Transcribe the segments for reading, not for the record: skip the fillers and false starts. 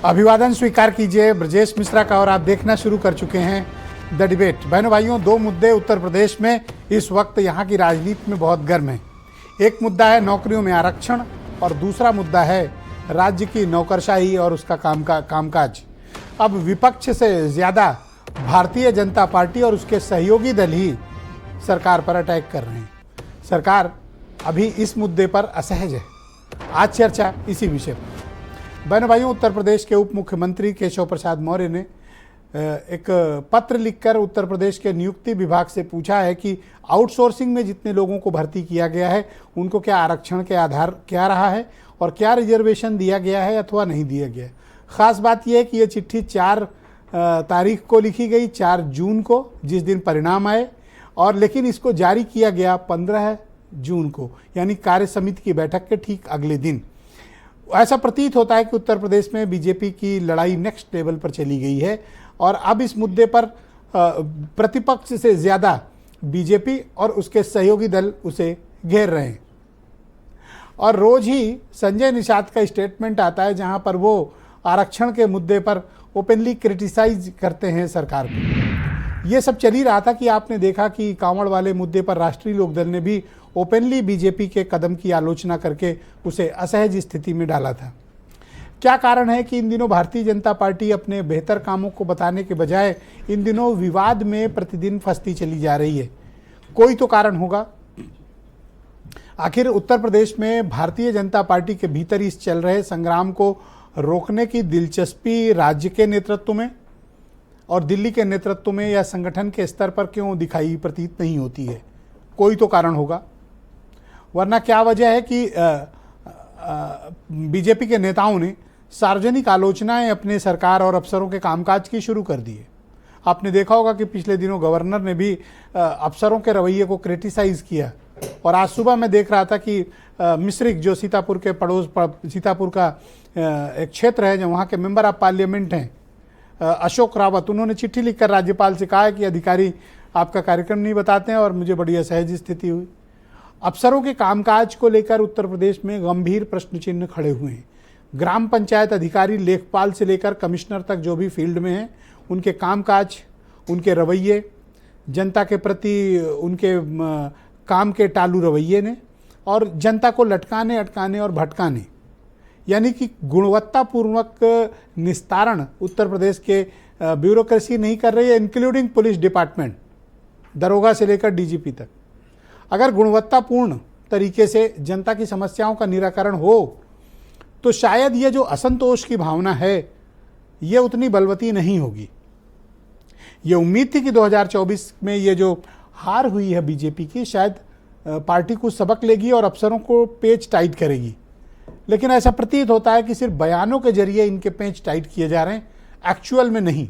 अभिवादन स्वीकार कीजिए ब्रजेश मिश्रा का और आप देखना शुरू कर चुके हैं द डिबेट। बहनों भाइयों, दो मुद्दे उत्तर प्रदेश में इस वक्त यहाँ की राजनीति में बहुत गर्म हैं। एक मुद्दा है नौकरियों में आरक्षण और दूसरा मुद्दा है राज्य की नौकरशाही और उसका कामकाज। अब विपक्ष से ज़्यादा भारतीय जनता पार्टी और उसके सहयोगी दल ही सरकार पर अटैक कर रहे हैं। सरकार अभी इस मुद्दे पर असहज है। आज चर्चा इसी विषय पर। बहनों भाइयों, उत्तर प्रदेश के उप मुख्यमंत्री केशव प्रसाद मौर्य ने एक पत्र लिखकर उत्तर प्रदेश के नियुक्ति विभाग से पूछा है कि आउटसोर्सिंग में जितने लोगों को भर्ती किया गया है उनको क्या आरक्षण के आधार क्या रहा है और क्या रिजर्वेशन दिया गया है अथवा नहीं दिया गया है। ख़ास बात यह है कि यह चिट्ठी 4 तारीख को लिखी गई, 4 जून को, जिस दिन परिणाम आए, और लेकिन इसको जारी किया गया 15 जून को, यानी कार्य समिति की बैठक के ठीक अगले दिन। ऐसा प्रतीत होता है कि उत्तर प्रदेश में बीजेपी की लड़ाई नेक्स्ट लेवल पर चली गई है और अब इस मुद्दे पर प्रतिपक्ष से ज़्यादा बीजेपी और उसके सहयोगी दल उसे घेर रहे हैं। और रोज़ ही संजय निषाद का स्टेटमेंट आता है जहां पर वो आरक्षण के मुद्दे पर ओपनली क्रिटिसाइज करते हैं सरकार को। ये सब चल ही रहा था कि आपने देखा कि कांवड़ वाले मुद्दे पर राष्ट्रीय लोकदल ने भी ओपनली बीजेपी के कदम की आलोचना करके उसे असहज स्थिति में डाला था। क्या कारण है कि इन दिनों भारतीय जनता पार्टी अपने बेहतर कामों को बताने के बजाय इन दिनों विवाद में प्रतिदिन फंसती चली जा रही है? कोई तो कारण होगा। आखिर उत्तर प्रदेश में भारतीय जनता पार्टी के भीतर इस चल रहे संग्राम को रोकने की दिलचस्पी राज्य के नेतृत्व में और दिल्ली के नेतृत्व में या संगठन के स्तर पर क्यों दिखाई प्रतीत नहीं होती है? कोई तो कारण होगा, वरना क्या वजह है कि बीजेपी के नेताओं ने सार्वजनिक आलोचनाएं अपने सरकार और अफसरों के कामकाज की शुरू कर दी है। आपने देखा होगा कि पिछले दिनों गवर्नर ने भी अफसरों के रवैये को क्रिटिसाइज़ किया। और आज सुबह मैं देख रहा था कि मिश्रिक, जो सीतापुर के सीतापुर का एक क्षेत्र है जो वहाँ के मेंबर ऑफ पार्लियामेंट हैं, अशोक रावत, उन्होंने चिट्ठी लिखकर राज्यपाल से कहा है कि अधिकारी आपका कार्यक्रम नहीं बताते हैं और मुझे बड़ी असहज स्थिति हुई। अफसरों के कामकाज को लेकर उत्तर प्रदेश में गंभीर प्रश्न चिन्ह खड़े हुए हैं। ग्राम पंचायत अधिकारी, लेखपाल से लेकर कमिश्नर तक जो भी फील्ड में हैं, उनके कामकाज, उनके रवैये, जनता के प्रति उनके काम के टालू रवैये ने और जनता को लटकाने, अटकाने और भटकाने, यानी कि गुणवत्तापूर्वक निस्तारण उत्तर प्रदेश के ब्यूरोक्रेसी नहीं कर रही है, इंक्लूडिंग पुलिस डिपार्टमेंट, दरोगा से लेकर डीजीपी तक। अगर गुणवत्तापूर्ण तरीके से जनता की समस्याओं का निराकरण हो तो शायद ये जो असंतोष की भावना है ये उतनी बलवती नहीं होगी। ये उम्मीद थी कि 2024 में ये जो हार हुई है बीजेपी की, शायद पार्टी को सबक लेगी और अफसरों को पेच टाइट करेगी, लेकिन ऐसा प्रतीत होता है कि सिर्फ बयानों के जरिए इनके पेच टाइट किए जा रहे हैं, एक्चुअल में नहीं।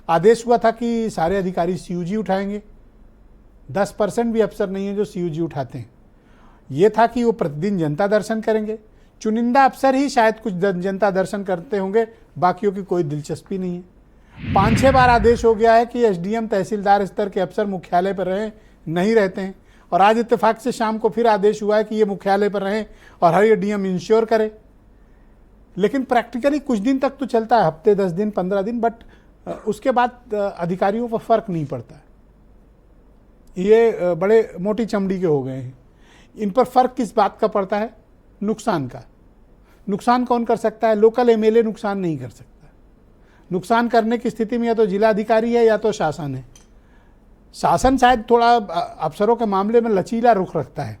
आदेश हुआ था कि सारे अधिकारी सीयूजी उठाएंगे, 10% भी अफसर नहीं है जो सीयूजी उठाते हैं। ये था कि वो प्रतिदिन जनता दर्शन करेंगे, चुनिंदा अफसर ही शायद कुछ जनता दर्शन करते होंगे, बाकियों की कोई दिलचस्पी नहीं है। 5-6 बार आदेश हो गया है कि एसडीएम, तहसीलदार स्तर के अफसर मुख्यालय पर नहीं रहते हैं, और आज इत्तेफाक से शाम को फिर आदेश हुआ है कि ये मुख्यालय पर रहें और हर डीएम इंश्योर करे। लेकिन प्रैक्टिकली कुछ दिन तक तो चलता है, हफ्ते, 10 दिन, 15 दिन, बट उसके बाद अधिकारियों पर फर्क नहीं पड़ता है। ये बड़े मोटी चमड़ी के हो गए हैं। इन पर फर्क किस बात का पड़ता है? नुकसान का। नुकसान कौन कर सकता है? लोकल एमएलए नुकसान नहीं कर सकता। नुकसान करने की स्थिति में या तो जिला अधिकारी है या तो शासन है। शासन शायद थोड़ा अफसरों के मामले में लचीला रुख रखता है,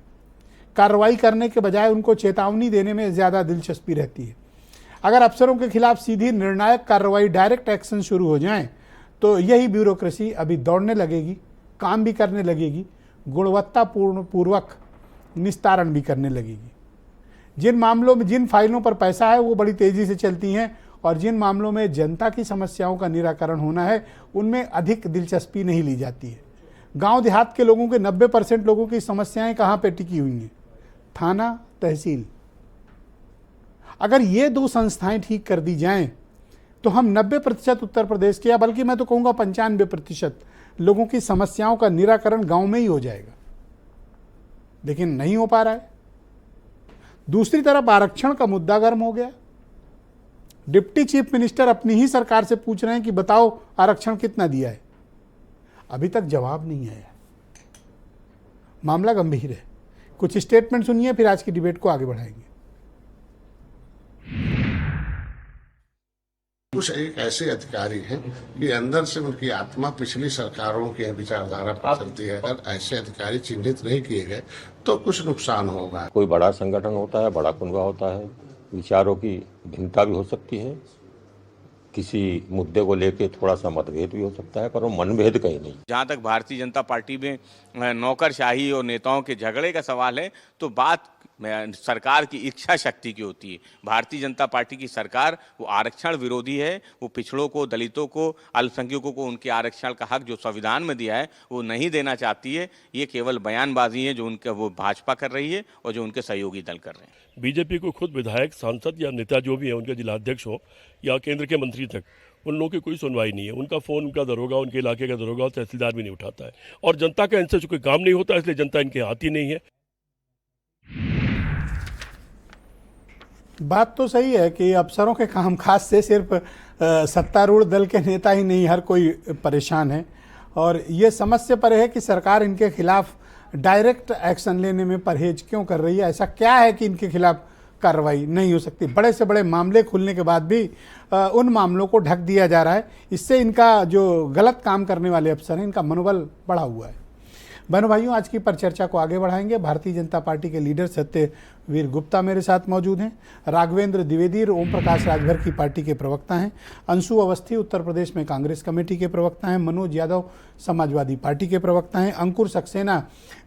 कार्रवाई करने के बजाय उनको चेतावनी देने में ज़्यादा दिलचस्पी रहती है। अगर अफसरों के खिलाफ सीधी निर्णायक कार्रवाई, डायरेक्ट एक्शन शुरू हो जाए तो यही ब्यूरोक्रेसी अभी दौड़ने लगेगी, काम भी करने लगेगी, गुणवत्तापूर्वक निस्तारण भी करने लगेगी। जिन मामलों में, जिन फाइलों पर पैसा है वो बड़ी तेज़ी से चलती हैं, और जिन मामलों में जनता की समस्याओं का निराकरण होना है उनमें अधिक दिलचस्पी नहीं ली जाती है। गांव देहात के लोगों के 90% लोगों की समस्याएं कहाँ पे टिकी हुई हैं? थाना, तहसील। अगर ये 2 संस्थाएं ठीक कर दी जाएं तो हम 90% उत्तर प्रदेश के, या बल्कि मैं तो कहूँगा 95% लोगों की समस्याओं का निराकरण गांव में ही हो जाएगा। लेकिन नहीं हो पा रहा है। दूसरी तरफ आरक्षण का मुद्दा गर्म हो गया। डिप्टी चीफ मिनिस्टर अपनी ही सरकार से पूछ रहे हैं कि बताओ आरक्षण कितना दिया है। अभी तक जवाब नहीं आया। मामला गंभीर है। कुछ स्टेटमेंट सुनिए, फिर आज की डिबेट को आगे बढ़ाएंगे। कुछ एक ऐसे अधिकारी हैं कि अंदर से उनकी आत्मा पिछली सरकारों की विचारधारा पर चलती है। अगर ऐसे अधिकारी चिन्हित नहीं किए गए तो कुछ नुकसान होगा। कोई बड़ा संगठन होता है, बड़ा कुनबा होता है, विचारों की भिन्नता भी हो सकती है, किसी मुद्दे को लेके थोड़ा सा मतभेद भी हो सकता है, पर वो मनभेद कहीं नहीं। जहाँ तक भारतीय जनता पार्टी में नौकरशाही और नेताओं के झगड़े का सवाल है, तो बात सरकार की इच्छा शक्ति की होती है। भारतीय जनता पार्टी की सरकार वो आरक्षण विरोधी है। वो पिछड़ों को, दलितों को, अल्पसंख्यकों को उनके आरक्षण का हक जो संविधान में दिया है वो नहीं देना चाहती है। ये केवल बयानबाजी है जो उनका वो भाजपा कर रही है और जो उनके सहयोगी दल कर रहे हैं। बीजेपी को खुद विधायक, सांसद या नेता जो भी है, उनके जिलाध्यक्ष हो या केंद्र के मंत्री तक, उन लोगों की कोई सुनवाई नहीं है। उनका फ़ोन उनका दरोगा, उनके इलाके का दरोगा और तहसीलदार भी नहीं उठाता है, और जनता का इनसे कोई काम नहीं होता, इसलिए जनता इनके आती नहीं है। बात तो सही है कि अफसरों के कामकाज से सिर्फ सत्तारूढ़ दल के नेता ही नहीं, हर कोई परेशान है। और ये समझ से परे है कि सरकार इनके खिलाफ डायरेक्ट एक्शन लेने में परहेज क्यों कर रही है। ऐसा क्या है कि इनके खिलाफ कार्रवाई नहीं हो सकती। बड़े से बड़े मामले खुलने के बाद भी उन मामलों को ढक दिया जा रहा है। इससे इनका जो गलत काम करने वाले अफसर हैं, इनका मनोबल बढ़ा हुआ है। बहनों भाइयों, आज की परिचर्चा को आगे बढ़ाएंगे। भारतीय जनता पार्टी के लीडर सत्यवीर गुप्ता मेरे साथ मौजूद हैं। राघवेंद्र द्विवेदी ओम प्रकाश राजभर की पार्टी के प्रवक्ता हैं। अंशु अवस्थी उत्तर प्रदेश में कांग्रेस कमेटी के प्रवक्ता हैं। मनोज यादव समाजवादी पार्टी के प्रवक्ता हैं। अंकुर सक्सेना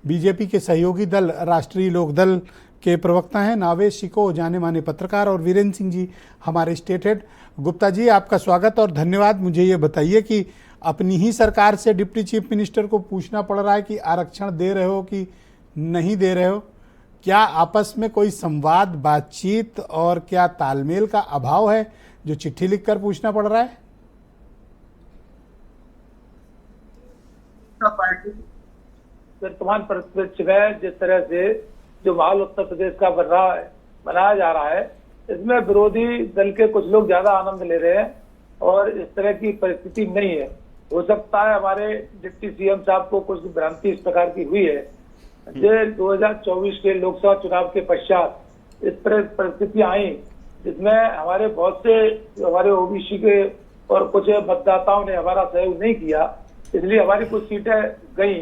बीजेपी के सहयोगी दल राष्ट्रीय लोकदल के प्रवक्ता हैं। नावेश शिको जाने माने पत्रकार, और वीरेंद्र सिंह जी हमारे स्टेट हेड। गुप्ता जी, आपका स्वागत और धन्यवाद। मुझे ये बताइए कि अपनी ही सरकार से डिप्टी चीफ मिनिस्टर को पूछना पड़ रहा है कि आरक्षण दे रहे हो कि नहीं दे रहे हो। क्या आपस में कोई संवाद, बातचीत और क्या तालमेल का अभाव है जो चिट्ठी लिखकर पूछना पड़ रहा है? पार्टी वर्तमान परिप्रेक्ष्य में जिस तरह से जो माहौल उत्तर प्रदेश का बन रहा है, बनाया जा रहा है, इसमें विरोधी दल के कुछ लोग ज्यादा आनंद ले रहे हैं और इस तरह की परिस्थिति नहीं है। हो सकता है हमारे डिप्टी सीएम साहब को कुछ भ्रांति इस प्रकार की हुई है जो 2024 के लोकसभा चुनाव के पश्चात इस तरह परिस्थितियां आई जिसमें हमारे बहुत से हमारे ओबीसी के और कुछ मतदाताओं ने हमारा सहयोग नहीं किया, इसलिए हमारी कुछ सीटें गई।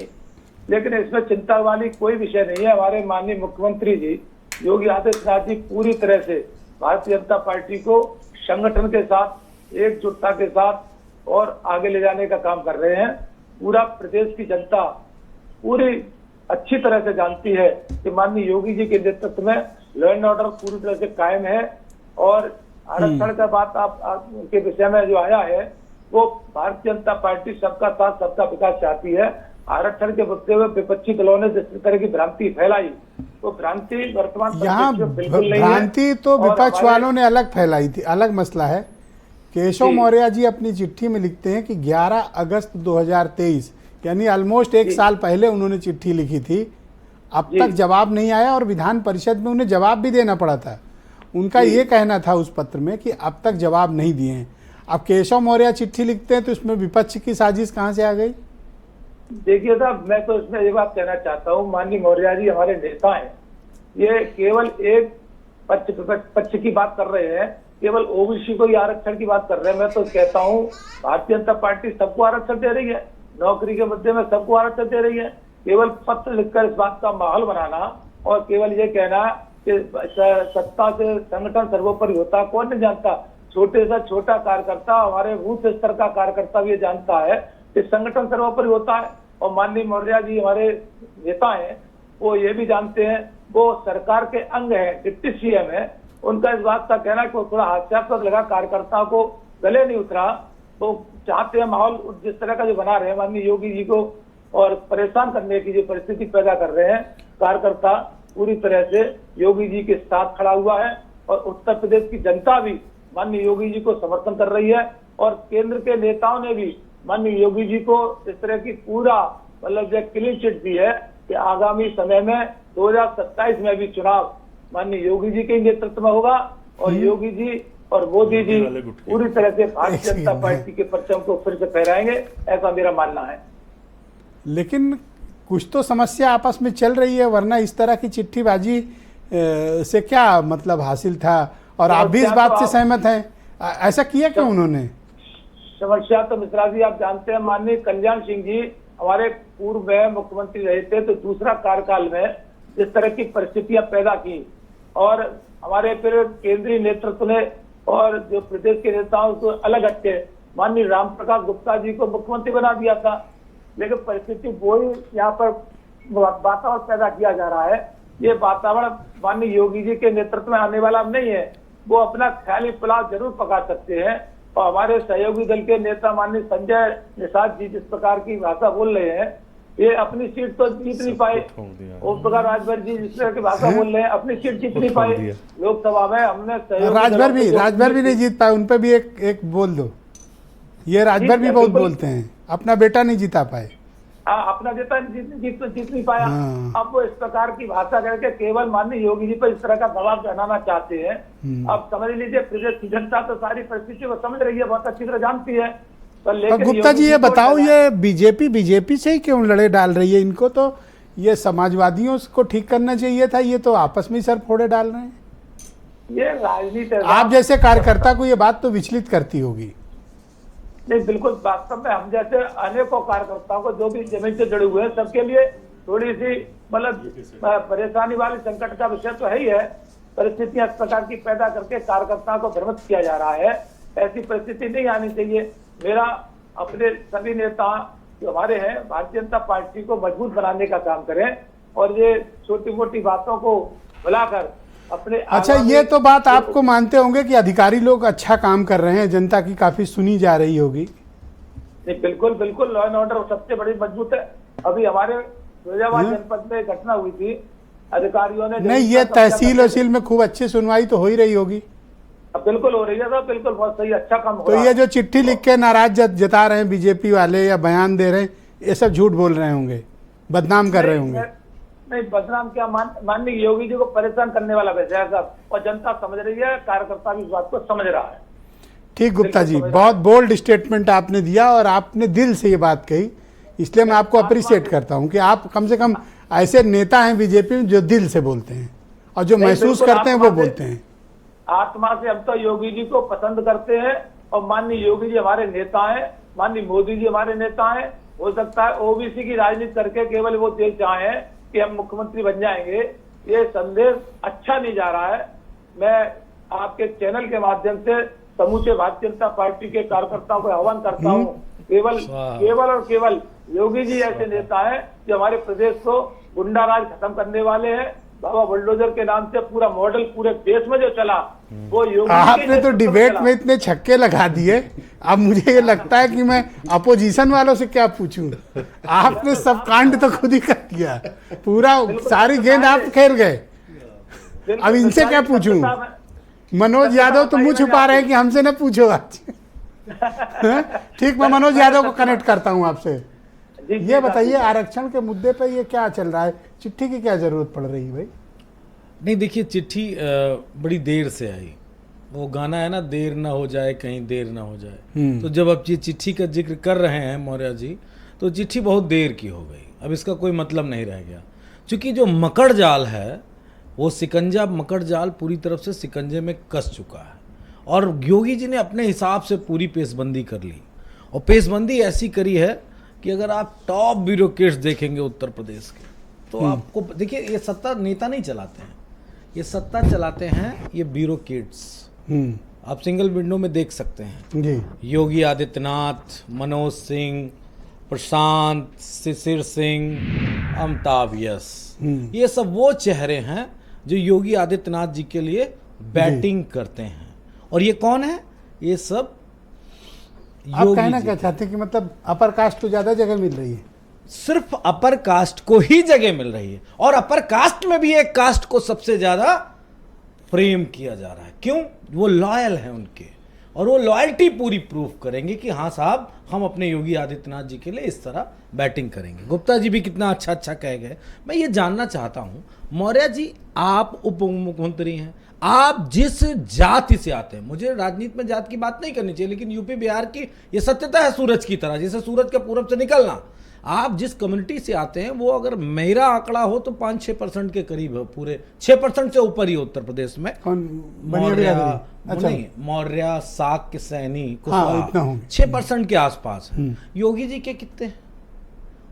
लेकिन इसमें चिंता वाली कोई विषय नहीं है। हमारे माननीय मुख्यमंत्री जी योगी आदित्यनाथ जी पूरी तरह से भारतीय जनता पार्टी को संगठन के साथ, एकजुटता के साथ और आगे ले जाने का काम कर रहे हैं। पूरा प्रदेश की जनता पूरी अच्छी तरह से जानती है कि माननीय योगी जी के नेतृत्व में लॉ एंड ऑर्डर पूरी तरह से कायम है। और आरक्षण का बात आप के विषय में जो आया है, वो भारतीय जनता पार्टी सबका साथ सबका विकास चाहती है। आरक्षण के मुद्दे में विपक्षी दलों ने जिस तरह की भ्रांति फैलाई, तो भ्रांति वर्तमान यहाँ भ्रांति तो विपक्ष वालों ने अलग फैलाई थी, अलग मसला है। केशव मौर्य जी अपनी चिट्ठी में लिखते हैं कि 11 अगस्त 2023 यानी ऑलमोस्ट एक साल पहले उन्होंने चिट्ठी लिखी थी। अब तक जवाब नहीं आया और विधान परिषद में उन्हें जवाब भी देना पड़ा था। उनका ये कहना था उस पत्र में कि अब तक जवाब नहीं दिए हैं। अब केशव मौर्य चिट्ठी लिखते हैं तो इसमें विपक्ष की साजिश कहाँ से आ गई? देखिए साहब, मैं तो इसमें ये बात कहना चाहता हूँ, माननीय मौर्य जी हमारे नेता हैं। ये केवल एक पक्ष की बात कर रहे हैं, केवल ओबीसी को ही आरक्षण की बात कर रहे हैं। मैं तो कहता हूँ भारतीय जनता पार्टी सबको आरक्षण दे रही है, नौकरी के मुद्दे में सबको आरक्षण दे रही है। केवल पत्र लिखकर इस बात का माहौल बनाना और केवल ये कहना कि सत्ता से संगठन सर्वोपरि होता, कौन नहीं जानता। छोटे से छोटा कार्यकर्ता, हमारे बूथ स्तर का कार्यकर्ता भी ये जानता है कि संगठन सर्वोपरि होता है। और माननीय मौर्य जी हमारे नेता हैं, वो ये भी जानते हैं, वो सरकार के अंग है, डिप्टी सीएम है। उनका इस बात का कहना कि वो थोड़ा हास्यास्पद लगा, कार्यकर्ताओं को गले नहीं उतरा। तो चाहते हैं माहौल जिस तरह का जो बना रहे हैं माननीय योगी जी को और परेशान करने की जो परिस्थिति पैदा कर रहे हैं, कार्यकर्ता पूरी तरह से योगी जी के साथ खड़ा हुआ है। और उत्तर प्रदेश की जनता भी माननीय योगी जी को समर्थन कर रही है। और केंद्र के नेताओं ने भी माननीय योगी जी को इस तरह की पूरा मतलब जो क्लीन चिट दी है कि आगामी समय में 2027 में भी चुनाव माननीय योगी जी के नेतृत्व में होगा। और योगी जी और मोदी जी पूरी तरह से भारतीय जनता पार्टी के परचम को फिर से फहराएंगे, ऐसा मेरा मानना है। लेकिन कुछ तो समस्या आपस में चल रही है, वरना इस तरह की चिट्ठीबाजी से क्या मतलब हासिल था? और आप भी इस बात से सहमत हैं? ऐसा किया क्यों उन्होंने? समस्या तो मिश्रा जी आप जानते हैं, माननीय कल्याण सिंह जी हमारे पूर्व में मुख्यमंत्री रहे थे, तो दूसरा कार्यकाल में इस तरह की परिस्थितियां पैदा की और हमारे फिर केंद्रीय नेतृत्व ने और जो प्रदेश के नेताओं को अलग हटके माननीय राम प्रकाश गुप्ता जी को मुख्यमंत्री बना दिया था। लेकिन परिस्थिति वही यहाँ पर वातावरण पैदा किया जा रहा है। ये वातावरण माननीय योगी जी के नेतृत्व में आने वाला नहीं है। वो अपना ख्याली पुलाव जरूर पका सकते हैं और हमारे सहयोगी दल के नेता माननीय संजय निषाद जी जिस प्रकार की भाषा बोल रहे हैं, ये अपनी सीट तो जीत नहीं पाए। ओम प्रकाश राजभर जी जिस तरह की भाषा बोल रहे हैं, अपनी सीट जीत नहीं पाए लोकसभा में। हमने राजभर भी नहीं जीत पाए, उन पे भी एक बोल दो। ये राजभर भी बहुत बोलते हैं, अपना बेटा नहीं जीता पाए। अपना बेटा जीत नहीं पाया। अब वो इस प्रकार की भाषा करके केवल माननीय योगी जी पर इस तरह का दबाव बनाना चाहते हैं। अब समझ लीजिए प्रदेश की जनता तो सारी परिस्थिति को समझ रही है, बहुत अच्छी तरह जानती है। गुप्ता जी ये बताओ, ये बीजेपी से ही क्यों लड़े डाल रही है? इनको तो ये समाजवादियों को ठीक करना चाहिए था, ये तो आपस में ही सर फोड़े डाल रहे हैं। ये राजनीति, आप जैसे कार्यकर्ता को ये बात तो विचलित करती होगी। नहीं, बिल्कुल वास्तव में हम जैसे अनेकों कार्यकर्ताओं को जो भी जमीन से जुड़े हुए हैं सबके लिए थोड़ी सी मतलब परेशानी वाली संकट का विषय तो है ही है। परिस्थितियां इस प्रकार की पैदा करके कार्यकर्ताओं को भ्रमित किया जा रहा है। ऐसी परिस्थिति नहीं आनी चाहिए। मेरा अपने सभी नेता जो हमारे हैं भारतीय जनता पार्टी को मजबूत बनाने का काम करें और ये छोटी मोटी बातों को भुलाकर अपने। अच्छा, ये तो बात आपको मानते होंगे कि अधिकारी लोग अच्छा काम कर रहे हैं, जनता की काफी सुनी जा रही होगी। नहीं, बिल्कुल बिल्कुल लॉ एंड ऑर्डर सबसे बड़ी मजबूत है। अभी हमारे फिरोजाबाद जनपद में घटना हुई थी, अधिकारियों ने नहीं, ये तहसील वसील में खूब अच्छी सुनवाई तो हो ही रही होगी। बिल्कुल हो रही है सर, बिल्कुल बहुत सही, अच्छा काम हो रहा है। तो ये जो चिट्ठी लिख के नाराज जता रहे हैं बीजेपी वाले या बयान दे रहे हैं, ये सब झूठ बोल रहे होंगे, बदनाम कर रहे होंगे। नहीं, बदनाम क्या, माननीय योगी जी को परेशान करने वाला वैसे है सब, और जनता समझ रही है, कार्यकर्ता भी इस बात को समझ रहा है। ठीक गुप्ता जी, बहुत बोल्ड स्टेटमेंट आपने दिया और आपने दिल से ये बात कही, इसलिए मैं आपको अप्रिशिएट करता हूँ कि आप कम से कम ऐसे नेता हैं बीजेपी में जो दिल से बोलते हैं और जो महसूस करते हैं वो बोलते हैं। आत्मा से हम तो योगी जी को पसंद करते हैं और माननीय योगी जी हमारे नेता हैं, माननीय मोदी जी हमारे नेता हैं। हो सकता है ओबीसी की राजनीति करके केवल वो देख चाहे कि हम मुख्यमंत्री बन जाएंगे, ये संदेश अच्छा नहीं जा रहा है। मैं आपके चैनल के माध्यम से समूचे भारतीय जनता पार्टी के कार्यकर्ताओं को आह्वान करता हूँ, केवल और केवल योगी जी ऐसे नेता हैं जो हमारे प्रदेश को गुंडा राज खत्म करने वाले हैं। बाबा बुलडोजर के नाम से पूरा मॉडल पूरे देश में जो चला वो योगी। आपने तो डिबेट में इतने छक्के लगा दिए, अब मुझे ये लगता है कि मैं अपोजिशन वालों से क्या पूछूं। आपने सब कांड तो खुद ही कर दिया, पूरा सारी गेंद आप खेल गए। अब इनसे क्या पूछूं? मनोज यादव तो मुंह छुपा रहे हैं कि हमसे न पूछो आज। ठीक, मैं मनोज यादव को कनेक्ट करता हूं आपसे। ये बताइए, आरक्षण के मुद्दे पे ये क्या चल रहा है? चिट्ठी की क्या जरूरत पड़ रही है भाई? नहीं, देखिए चिट्ठी बड़ी देर से आई। वो गाना है ना, देर ना हो जाए कहीं देर ना हो जाए। तो जब आप ये चिट्ठी का जिक्र कर रहे हैं मौर्य जी, तो चिट्ठी बहुत देर की हो गई, अब इसका कोई मतलब नहीं रह गया। क्योंकि जो मकड़ जाल है वो सिकंजा, मकड़ जाल पूरी तरफ से सिकंजे में कस चुका है और योगी जी ने अपने हिसाब से पूरी पेशबंदी कर ली। और पेशबंदी ऐसी करी है कि अगर आप टॉप ब्यूरोक्रेट्स देखेंगे उत्तर प्रदेश के, तो आपको देखिए, ये सत्ता नेता नहीं चलाते हैं, ये सत्ता चलाते हैं ये ब्यूरोक्रेट्स। आप सिंगल विंडो में देख सकते हैं जी। योगी आदित्यनाथ, मनोज सिंह, प्रशांत, शिशिर सिंह, अमिताभ यश, ये सब वो चेहरे हैं जो योगी आदित्यनाथ जी के लिए बैटिंग करते हैं। और ये कौन है? ये सब आप कहना क्या चाहते हैं कि मतलब अपर कास्ट को ज्यादा जगह मिल रही है? सिर्फ अपर कास्ट को ही जगह मिल रही है और अपर कास्ट में भी एक कास्ट को सबसे ज्यादा प्रेम किया जा रहा है। क्यों? वो लॉयल है उनके, और वो लॉयल्टी पूरी प्रूफ करेंगे कि हाँ साहब, हम अपने योगी आदित्यनाथ जी के लिए इस तरह बैटिंग करेंगे। गुप्ता जी भी कितना अच्छा कह गए। मैं ये जानना चाहता हूं, मौर्य जी आप उप मुख्यमंत्री हैं, आप जिस जाति से आते हैं, मुझे राजनीति में जात की बात नहीं करनी चाहिए, लेकिन यूपी बिहार की ये सत्यता है सूरज की तरह, जैसे सूरज के पूरब से निकलना। आप जिस कम्युनिटी से आते हैं वो अगर मेरा आंकड़ा हो तो 5-6% के करीब है, पूरे 6% से ऊपर ही उत्तर प्रदेश में। कौन? मौर्य, अच्छा, नहीं, मौर्य, साक्य, सैनी, हाँ, इतना होंगे। 6% के आसपास है। योगी जी के कितने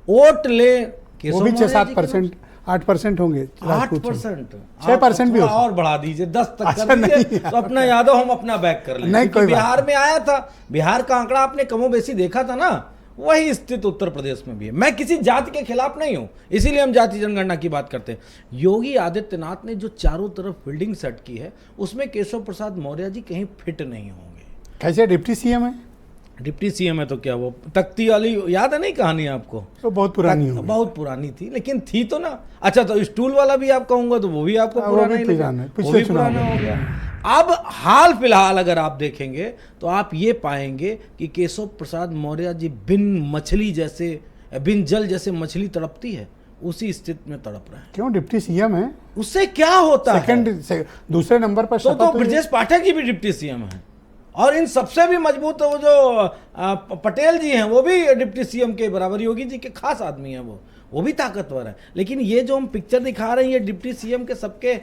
वोट ले? वो भी 6-7%, 8% होंगे। 8%, 6% भी हो और बढ़ा दीजिए, 10 तक अच्छा, कर दीजिए, नहीं, तो अपना यादव हम अपना बैक कर लेंगे। नहीं, कोई क्योंकि बात बिहार में आया था, बिहार का आंकड़ा आपने कमोबेशी देखा था ना, वही स्थिति उत्तर प्रदेश में भी है। मैं किसी जाति के खिलाफ नहीं हूं, इसीलिए हम जाति जनगणना की बात करते हैं। योगी आदित्यनाथ ने जो चारों तरफ फील्डिंग सेट की है, उसमें केशव प्रसाद मौर्य जी कहीं फिट नहीं होंगे। कैसे डिप्टी सीएम है? डिप्टी सीएम है तो क्या, वो तख्ती वाली याद है नहीं कहानी आपको? तो बहुत पुरानी हो गई। बहुत पुरानी थी, लेकिन थी तो ना। अच्छा, तो स्टूल वाला भी आप कहूंगा तो वो भी आपको वो पुराना भी ही पुराना लगा, है, वो पिछले भी चुनाव पुराना में। हो गया। अब हाल फिलहाल अगर आप देखेंगे तो आप ये पाएंगे कि केशव प्रसाद मौर्य जी बिन जल जैसे मछली तड़पती है, उसी स्थिति में तड़प रहे हैं। क्यों? डिप्टी सीएम है, उससे क्या होता है? दूसरे नंबर पर तो ब्रजेश पाठक जी भी डिप्टी सीएम है, और इन सबसे भी मजबूत वो जो पटेल जी हैं वो भी डिप्टी सीएम के बराबर, योगी जी के खास आदमी हैं, वो भी ताकतवर है। लेकिन ये जो हम पिक्चर दिखा रहे हैं, ये डिप्टी सीएम के सबके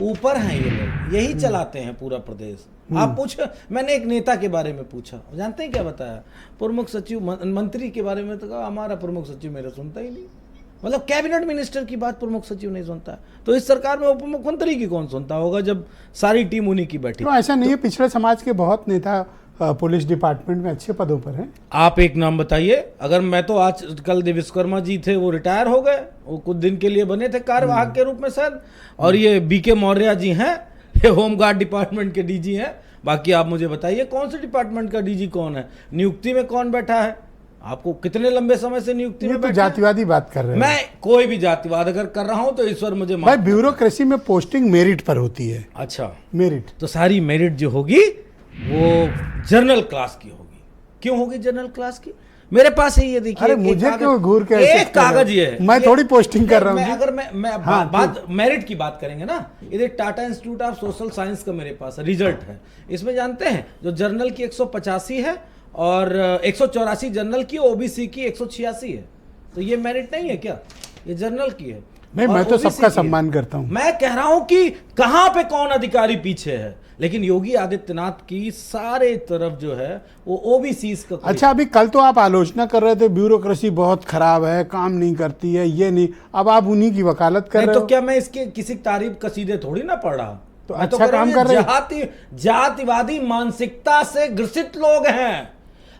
ऊपर हैं ये लोग, यही चलाते हैं पूरा प्रदेश। आप मैंने एक नेता के बारे में पूछा, जानते हैं क्या बताया? प्रमुख सचिव मंत्री के बारे में तो कहा हमारा प्रमुख सचिव मेरा सुनता ही नहीं। मतलब कैबिनेट मिनिस्टर की बात प्रमुख सचिव नहीं सुनता, तो इस सरकार में उप मुख्यमंत्री की कौन सुनता होगा जब सारी टीम उन्हीं की बैठी? तो ऐसा नहीं है, पिछड़े समाज के बहुत नेता पुलिस डिपार्टमेंट में अच्छे पदों पर हैं। आप एक नाम बताइए। अगर मैं तो आज कल विश्वकर्मा जी थे, वो रिटायर हो गए, वो कुछ दिन के लिए बने थे कार्यवाहक के रूप में शायद, और ये बीके मौर्य जी हैं, ये होमगार्ड डिपार्टमेंट के डीजी हैं। बाकी आप मुझे बताइए कौन से डिपार्टमेंट का डीजी कौन है, नियुक्ति में कौन बैठा है, आपको कितने लंबे समय से नियुक्ति में तो बैठा है? जातिवादी बात कर रहे हैं। मैं कोई भी जातिवाद अगर कर रहा हूं तो ईश्वर मुझे भाई, ब्यूरोक्रेसी में पोस्टिंग मेरिट पर होती है। अच्छा, मेरिट तो सारी मेरिट जो होगी वो जनरल क्लास की होगी। क्यों होगी जनरल क्लास की? मेरे पास है, ये देखिए। अरे मुझे क्यों घूर के ऐसे एक कागज ये है, मैं थोड़ी पोस्टिंग कर रहा हूँ। अगर मैं हाँ, बात मेरिट की बात करेंगे ना, इधर Tata institute of social science का मेरे पास रिजल्ट है। इसमें जानते हैं जो जर्नल की 185 है और 184 जनरल की, ओबीसी की 186 है। तो ये मेरिट नहीं है क्या? ये जनरल की है। नहीं, मैं तो सबका सम्मान करता हूँ। मैं कह रहा हूं कि कहां पे कौन अधिकारी पीछे है, लेकिन योगी आदित्यनाथ की सारे तरफ जो है वो ओबीसी का। अच्छा, अभी कल तो आप आलोचना कर रहे थे ब्यूरोक्रेसी बहुत खराब है, काम नहीं करती है, ये नहीं, अब आप उन्हीं की वकालत कर रहे हो। तो क्या मैं इसके किसी तारीफ कसीदे थोड़ी ना पढ़ रहा? तो अच्छा काम कर रहे हैं। जातिवादी मानसिकता से ग्रसित लोग हैं।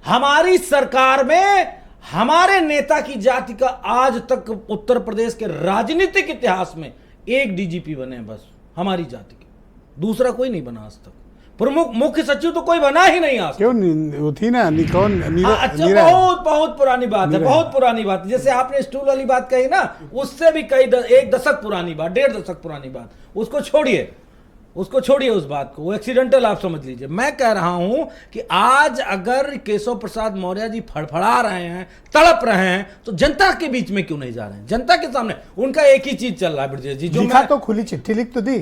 हमारी सरकार में हमारे नेता की जाति का आज तक उत्तर प्रदेश के राजनीतिक इतिहास में एक डीजीपी बने हैं, बस हमारी जाति के, दूसरा कोई नहीं बना आज तक। प्रमुख मुख्य सचिव तो कोई बना ही नहीं आज। क्यों? वो थी ना कौन? अच्छा, बहुत पुरानी बात है, बहुत पुरानी बात। जैसे आपने स्टूल वाली बात कही ना, उससे भी एक दशक पुरानी बात, 1.5 दशक पुरानी बात, उसको छोड़िए उस बात को, वो एक्सीडेंटल आप समझ लीजिए। मैं कह रहा हूं कि आज अगर केशव प्रसाद मौर्य जी फड़फड़ा रहे हैं, तड़प रहे हैं, तो जनता के बीच में क्यों नहीं जा रहे हैं? जनता के सामने उनका एक ही चीज चल रहा है ब्रजेश जी, जो लिखा तो खुली चिट्ठी लिख तो दी।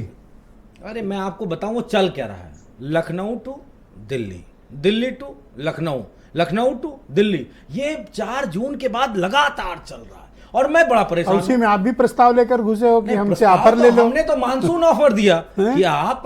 अरे मैं आपको बताऊं वो चल क्या रहा है। Lucknow to Delhi, Delhi to Lucknow, Lucknow to Delhi, ये 4 जून के बाद लगातार चल रहा है, और मैं बड़ा परेशान। उसी में आप भी प्रस्ताव लेकर घुसे हो कि हमसे ऑफर ले लो। हमने तो मानसून ऑफर दिया कि आप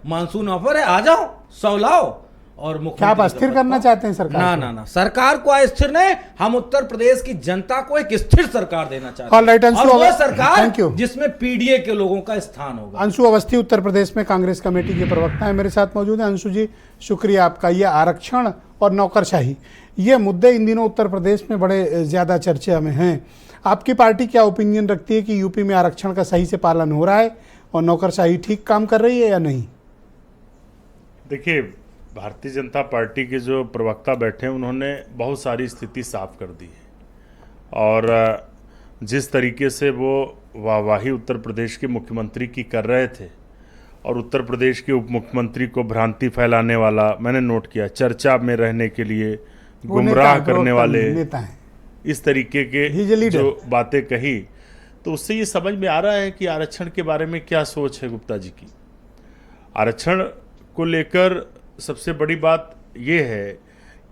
मानसून ऑफर है, आ जाओ, 100 लाओ। और क्या आप अस्थिर करना चाहते हैं सरकार? ना, सरकार को अस्थिर नहीं, हम उत्तर प्रदेश की जनता को एक स्थिर सरकार देना चाहते हैं। और वो सरकार जिसमें पीडीए के लोगों का स्थान होगा। अंशु अवस्थी उत्तर प्रदेश में कांग्रेस कमेटी के प्रवक्ता है, मेरे साथ मौजूद है। अंशु जी, शुक्रिया आपका। ये आरक्षण और नौकरशाही, ये मुद्दे इन दिनों उत्तर प्रदेश में बड़े ज्यादा चर्चा में हैं। आपकी पार्टी क्या ओपिनियन रखती है कि यूपी में आरक्षण का सही से पालन हो रहा है और नौकरशाही ठीक काम कर रही है या नहीं? देखिए, भारतीय जनता पार्टी के जो प्रवक्ता बैठे हैं उन्होंने बहुत सारी स्थिति साफ कर दी है, और जिस तरीके से वो वाहवाही उत्तर प्रदेश के मुख्यमंत्री की कर रहे थे, और उत्तर प्रदेश के उप मुख्यमंत्री को भ्रांति फैलाने वाला मैंने नोट किया, चर्चा में रहने के लिए गुमराह करने वाले नेता हैं, इस तरीके के जो बातें कही, तो उससे ये समझ में आ रहा है कि आरक्षण के बारे में क्या सोच है गुप्ता जी की। आरक्षण को लेकर सबसे बड़ी बात यह है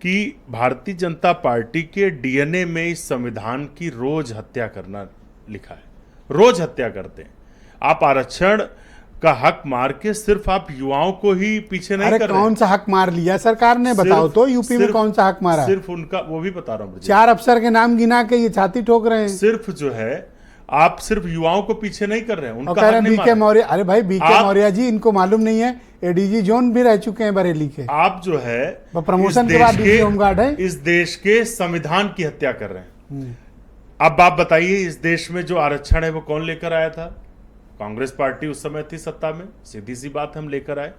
कि भारतीय जनता पार्टी के डीएनए में इस संविधान की रोज हत्या करना लिखा है, रोज हत्या करते हैं। आप आरक्षण का हक मार के सिर्फ आप युवाओं को ही पीछे नहीं कर रहे। कौन सा हक मार लिया सरकार ने, बताओ तो यूपी में कौन सा हक मारा? सिर्फ उनका, वो भी बता रहा हूं, 4 अफसर के नाम गिना के ये छाती ठोक रहे हैं। सिर्फ जो है आप सिर्फ युवाओं को पीछे नहीं कर रहे हैं, उनका हक नहीं बीके मौर्य, अरे भाई बीके मौर्य जी, इनको मालूम नहीं है एडीजी जोन भी रह चुके हैं बरेली के। आप जो है प्रमोशन के बाद डीजी होमगार्ड है। इस देश के संविधान की हत्या कर रहे हैं। अब आप बताइए, इस देश में जो आरक्षण है वो कौन लेकर आया था? कांग्रेस पार्टी उस समय थी सत्ता में, सीधी सी बात हम लेकर आए।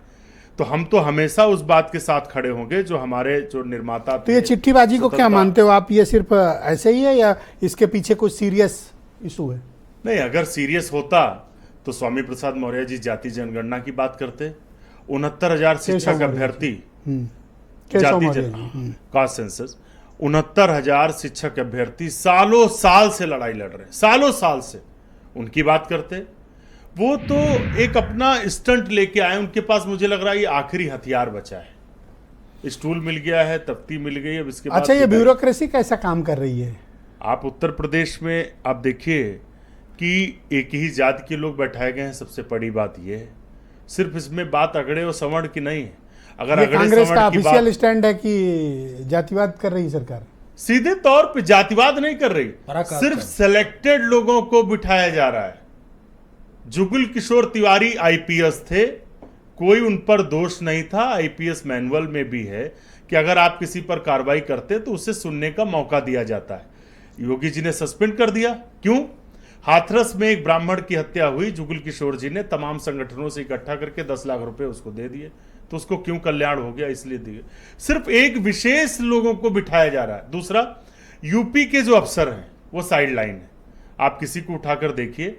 तो हम तो हमेशा उस बात के साथ खड़े होंगे जो हमारे जो निर्माता थे। तो ये चिट्ठीबाजी को क्या मानते हो आप? ये सिर्फ ऐसे ही है या इसके पीछे कुछ सीरियस इशू है? नहीं, अगर सीरियस होता तो स्वामी प्रसाद मौर्य जी जाति जनगणना की बात करते। 69,000 शिक्षक अभ्यर्थी, जाति कास्ट सेंसस, 69,000 शिक्षक अभ्यर्थी सालों साल से लड़ाई लड़ रहे हैं, सालों साल से, उनकी बात करते। वो तो एक अपना स्टंट लेके आए, उनके पास मुझे लग रहा है ये आखिरी हथियार बचा है। स्टूल मिल गया है, तख्ती मिल गई, अब इसके बाद अच्छा, ये ब्यूरोक्रेसी कैसा काम कर रही है? आप उत्तर प्रदेश में आप देखिए कि एक ही जाति के लोग बैठाए गए हैं। सबसे बड़ी बात यह है, सिर्फ इसमें बात अगड़े और सवर्ण की नहीं है। अगर अगड़े कांग्रेस का सवर्ण की ऑफिशियल बात, स्टैंड है कि जातिवाद कर रही सरकार? सीधे तौर पे जातिवाद नहीं कर रही, सिर्फ सिलेक्टेड लोगों को बिठाया जा रहा है। जुगल किशोर तिवारी आईपीएस थे, कोई उन पर दोष नहीं था। आईपीएस मैनुअल में भी है कि अगर आप किसी पर कार्रवाई करते तो उसे सुनने का मौका दिया जाता है। योगी जी ने सस्पेंड कर दिया, क्यों? हाथरस में एक ब्राह्मण की हत्या हुई, जुगल किशोर जी ने तमाम संगठनों से इकट्ठा करके 10 लाख रुपए उसको दे दिए, तो उसको क्यों कल्याण हो गया? इसलिए दिए। सिर्फ एक विशेष लोगों को बिठाया जा रहा है। दूसरा, यूपी के जो अफसर हैं वो साइड लाइन है। आप किसी को उठाकर देखिए,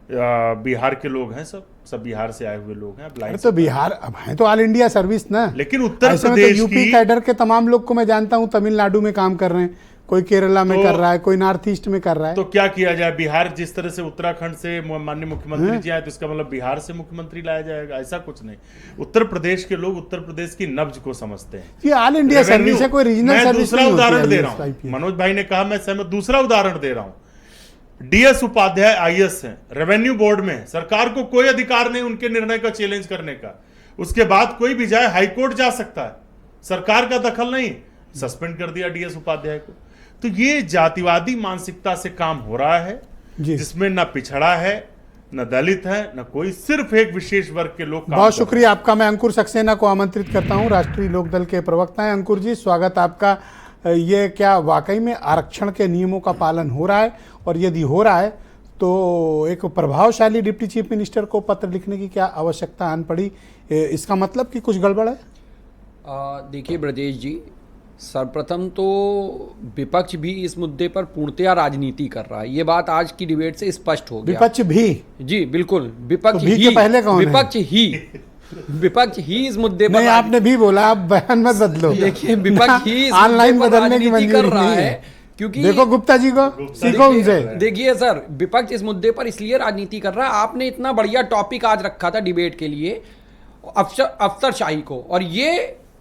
बिहार के लोग हैं, सब बिहार से आए हुए लोग हैं। अरे तो बिहार अब है तो ऑल इंडिया सर्विस ना, लेकिन उत्तर ऐसे में प्रदेश तो यूपी कैडर के तमाम लोग को मैं जानता हूं तमिलनाडु में काम कर रहे हैं, कोई केरला में कर रहा है, कोई नॉर्थ ईस्ट में कर रहा है। तो क्या किया जाए? बिहार जिस तरह से उत्तराखंड से माननीय मुख्यमंत्री जी आए, तो इसका मतलब बिहार से मुख्यमंत्री लाया जाएगा? ऐसा कुछ नहीं। उत्तर प्रदेश के लोग उत्तर प्रदेश की नब्ज को समझते हैं। ये ऑल इंडिया सर्विस है, कोई रीजनल सर्विस नहीं होती है। दूसरा उदाहरण दे रहा हूं, मनोज भाई ने कहा, मैं सहमत। दूसरा उदाहरण दे रहा हूं, डीएस उपाध्याय आईएएस हैं, रेवेन्यू बोर्ड में, सरकार को कोई अधिकार नहीं उनके निर्णय का चैलेंज करने का। उसके बाद कोई भी जाए हाईकोर्ट जा सकता है, सरकार का दखल नहीं। सस्पेंड कर दिया डीएस उपाध्याय को। तो ये जातिवादी मानसिकता से काम हो रहा है, जिसमें न पिछड़ा है, न दलित है, न कोई, सिर्फ एक विशेष वर्ग के लोग। बहुत शुक्रिया आपका। मैं अंकुर सक्सेना को आमंत्रित करता हूं, राष्ट्रीय लोकदल के प्रवक्ता हैं। अंकुर जी, स्वागत आपका। ये क्या वाकई में आरक्षण के नियमों का पालन हो रहा है? और यदि हो रहा है तो एक प्रभावशाली डिप्टी चीफ मिनिस्टर को पत्र लिखने की क्या आवश्यकता आन पड़ी? इसका मतलब कि कुछ गड़बड़ है? देखिए ब्रजेश जी, सर्वप्रथम तो विपक्ष भी इस मुद्दे पर पूर्णतया राजनीति कर रहा है। ये बात आज की डिबेट से स्पष्ट हो गया। विपक्ष भी? जी बिल्कुल, विपक्ष तो ही, पहले कौन है? विपक्ष ही इस मुद्दे पर नहीं, आपने भी बोला, आप बयान मत बदलो। देखिए, विपक्ष ही ऑनलाइन बदलने की मंजूरी कर रहा नहीं है, क्योंकि देखो गुप्ता जी को सीखो उनसे। देखिए सर, विपक्ष इस मुद्दे पर इसलिए राजनीति कर रहा है, आपने इतना बढ़िया टॉपिक आज रखा था डिबेट के लिए, अफसरशाही को, और ये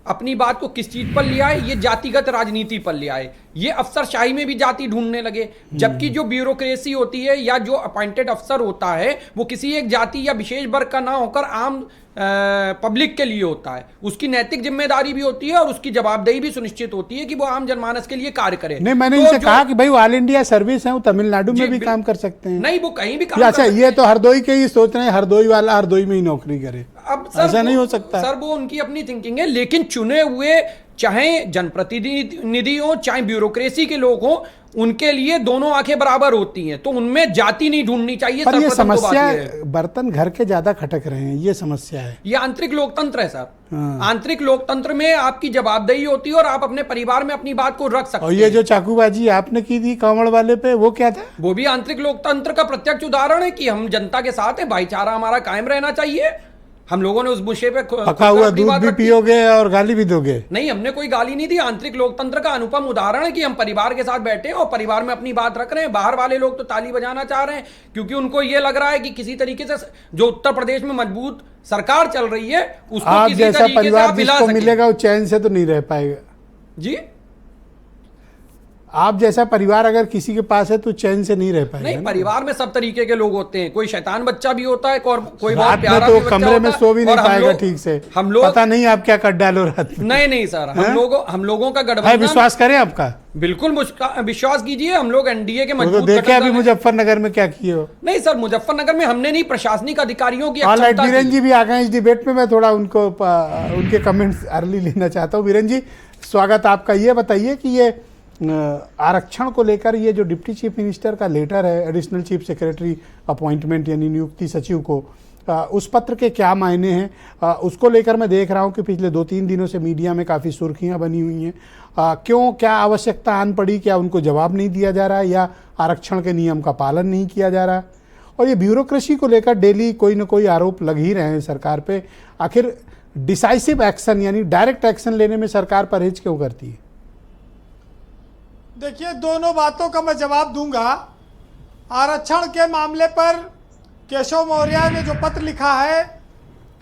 अपनी बात को किस चीज पर ले आए? ये जातिगत राजनीति पर ले आए। ये अफसरशाही में भी जाति ढूंढने लगे, जबकि जो ब्यूरोक्रेसी होती है या जो अपॉइंटेड अफसर होता है वो किसी एक जाति या विशेष वर्ग का ना होकर आम पब्लिक के लिए होता है। उसकी नैतिक जिम्मेदारी भी होती है और उसकी जवाबदेही भी सुनिश्चित होती है कि वो आम जनमानस के लिए कार्य करे। नहीं, मैंने इनसे कहा कि भाई ऑल इंडिया सर्विस है, वो तमिलनाडु में भी काम कर सकते हैं। नहीं, वो कहीं भी काम अच्छा, ये तो हरदोई के ही सोच रहे हैं, हरदोई वाला हरदोई में ही नौकरी करे। अब ऐसा नहीं हो सकता सर, वो उनकी अपनी थिंकिंग है, लेकिन चुने हुए चाहे जनप्रतिनिधि हो चाहे ब्यूरोक्रेसी के लोग हो, उनके लिए दोनों आंखें बराबर होती हैं, तो उनमें जाति नहीं ढूंढनी चाहिए। पर ये समस्या, बर्तन घर के ज्यादा खटक रहे हैं, ये समस्या है। ये आंतरिक लोकतंत्र है सर। आंतरिक लोकतंत्र में आपकी जवाबदेही होती है और आप अपने परिवार में अपनी बात को रख सकते हैं। और ये जो चाकूबाजी आपने की थी कांवड़ वाले पे, वो क्या था? वो भी आंतरिक लोकतंत्र का प्रत्यक्ष उदाहरण है कि हम जनता के साथ है, भाईचारा हमारा कायम रहना चाहिए। हम लोगों ने उस विषय पे पका हुआ दूध भी पियोगे और गाली भी दोगे? नहीं, हमने कोई गाली नहीं दी। आंतरिक लोकतंत्र का अनुपम उदाहरण है कि हम परिवार के साथ बैठे और परिवार में अपनी बात रख रहे हैं। बाहर वाले लोग तो ताली बजाना चाह रहे हैं, क्योंकि उनको ये लग रहा है कि किसी तरीके से जो उत्तर प्रदेश में मजबूत सरकार चल रही है, उसको आप किसी जैसा तरीके से परिवार आप हिला जिसको सकें। मिलेगा वो चैन से तो नहीं रह पाएगा। जी आप जैसा परिवार अगर किसी के पास है तो चैन से नहीं रह पाएगा नहीं, ना। परिवार में सब तरीके के लोग होते हैं, कोई शैतान बच्चा भी होता है और कोई बहुत रात में प्यारा तो भी बच्चा कमरे में होता है। सो भी नहीं और हम पाएगा लोग- ठीक से, हम लोग पता नहीं आप क्या कर डालो रात में। नहीं सर, हम लोगों का भाई गठबंधन विश्वास करें आपका, बिल्कुल विश्वास कीजिए, हम लोग एनडीए के वो मजबूत तो देखे अभी गठबंधन हैं। मुजफ्फरनगर में क्या किए हो। नहीं सर, मुजफ्फरनगर में हमने नहीं, प्रशासनिक अधिकारियों की ऑल राइट, अक्षमता वीरेन की। जी भी आ गए इस डिबेट में। मैं थोड़ा उनके कमेंट्स अर्ली लेना चाहता हूँ। वीरेन जी, स्वागत आपका। ये बताइए कि ये आरक्षण को लेकर ये जो डिप्टी चीफ मिनिस्टर का लेटर है, एडिशनल चीफ सेक्रेटरी अपॉइंटमेंट यानी नियुक्ति सचिव को, उस पत्र के क्या मायने हैं, उसको लेकर मैं देख रहा हूँ कि पिछले 2-3 दिनों से मीडिया में काफ़ी सुर्खियाँ बनी हुई हैं। क्यों, क्या आवश्यकता आन पड़ी, क्या उनको जवाब नहीं दिया जा रहा है या आरक्षण के नियम का पालन नहीं किया जा रहा? और ये ब्यूरोक्रेसी को लेकर डेली कोई ना कोई आरोप लग ही रहे हैं सरकार पे। आखिर डिसाइसिव एक्शन यानी डायरेक्ट एक्शन लेने में सरकार परहेज क्यों करती है? देखिए, दोनों बातों का मैं जवाब दूंगा। आरक्षण के मामले पर केशव मौर्य ने जो पत्र लिखा है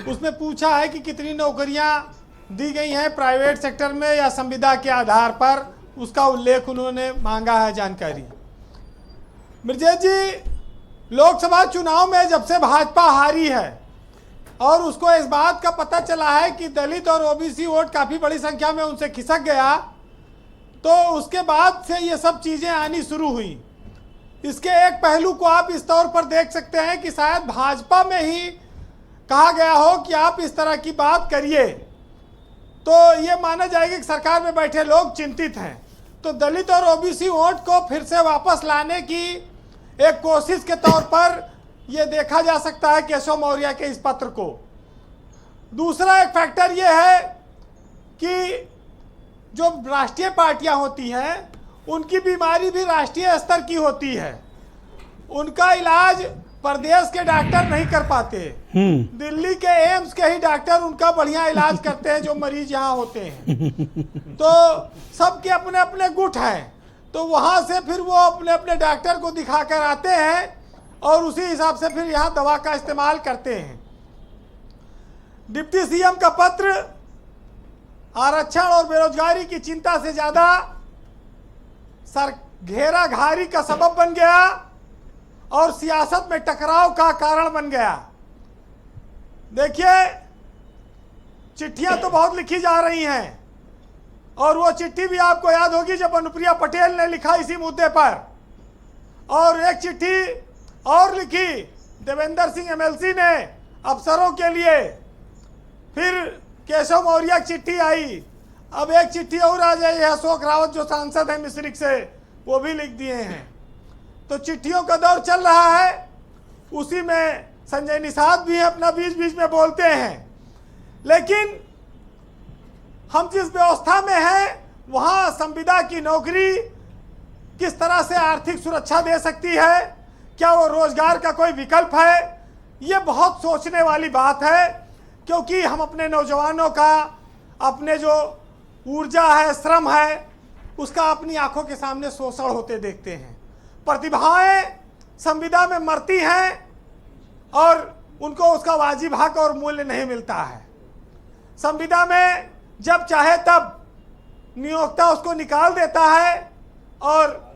उसमें पूछा है कि कितनी नौकरियां दी गई हैं प्राइवेट सेक्टर में या संविदा के आधार पर, उसका उल्लेख उन्होंने मांगा है जानकारी। ब्रजेश जी, लोकसभा चुनाव में जब से भाजपा हारी है और उसको इस बात का पता चला है कि दलित और ओबीसी वोट काफ़ी बड़ी संख्या में उनसे खिसक गया, तो उसके बाद से ये सब चीज़ें आनी शुरू हुई। इसके एक पहलू को आप इस तौर पर देख सकते हैं कि शायद भाजपा में ही कहा गया हो कि आप इस तरह की बात करिए, तो ये माना जाएगा कि सरकार में बैठे लोग चिंतित हैं। तो दलित और ओबीसी वोट को फिर से वापस लाने की एक कोशिश के तौर पर यह देखा जा सकता है केशव मौर्य के इस पत्र को। दूसरा एक फैक्टर यह है कि जो राष्ट्रीय पार्टियां होती हैं उनकी बीमारी भी राष्ट्रीय स्तर की होती है, उनका इलाज प्रदेश के डॉक्टर नहीं कर पाते। दिल्ली के एम्स के ही डॉक्टर उनका बढ़िया इलाज करते हैं जो मरीज यहाँ होते हैं। तो सबके अपने अपने गुट हैं, तो वहाँ से फिर वो अपने अपने डॉक्टर को दिखाकर आते हैं और उसी हिसाब से फिर यहाँ दवा का इस्तेमाल करते हैं। डिप्टी सीएम का पत्र आरक्षण और बेरोजगारी की चिंता से ज्यादा घेरा घारी का सबब बन गया और सियासत में टकराव का कारण बन गया। देखिए, चिट्ठियां तो बहुत लिखी जा रही हैं और वो चिट्ठी भी आपको याद होगी जब अनुप्रिया पटेल ने लिखा इसी मुद्दे पर, और एक चिट्ठी और लिखी देवेंद्र सिंह एमएलसी ने अफसरों के लिए, फिर केशव मौर्य की चिट्ठी आई, अब एक चिट्ठी और आ जाई है अशोक रावत जो सांसद है मिश्रिक से, वो भी लिख दिए हैं। तो चिट्ठियों का दौर चल रहा है, उसी में संजय निषाद भी अपना बीच बीच में बोलते हैं। लेकिन हम जिस व्यवस्था में हैं वहाँ संविदा की नौकरी किस तरह से आर्थिक सुरक्षा दे सकती है, क्या वो रोजगार का कोई विकल्प है, ये बहुत सोचने वाली बात है। क्योंकि हम अपने नौजवानों का, अपने जो ऊर्जा है, श्रम है, उसका अपनी आंखों के सामने शोषण होते देखते हैं। प्रतिभाएं संविदा में मरती हैं और उनको उसका वाजिब हक और मूल्य नहीं मिलता है। संविदा में जब चाहे तब नियोक्ता उसको निकाल देता है और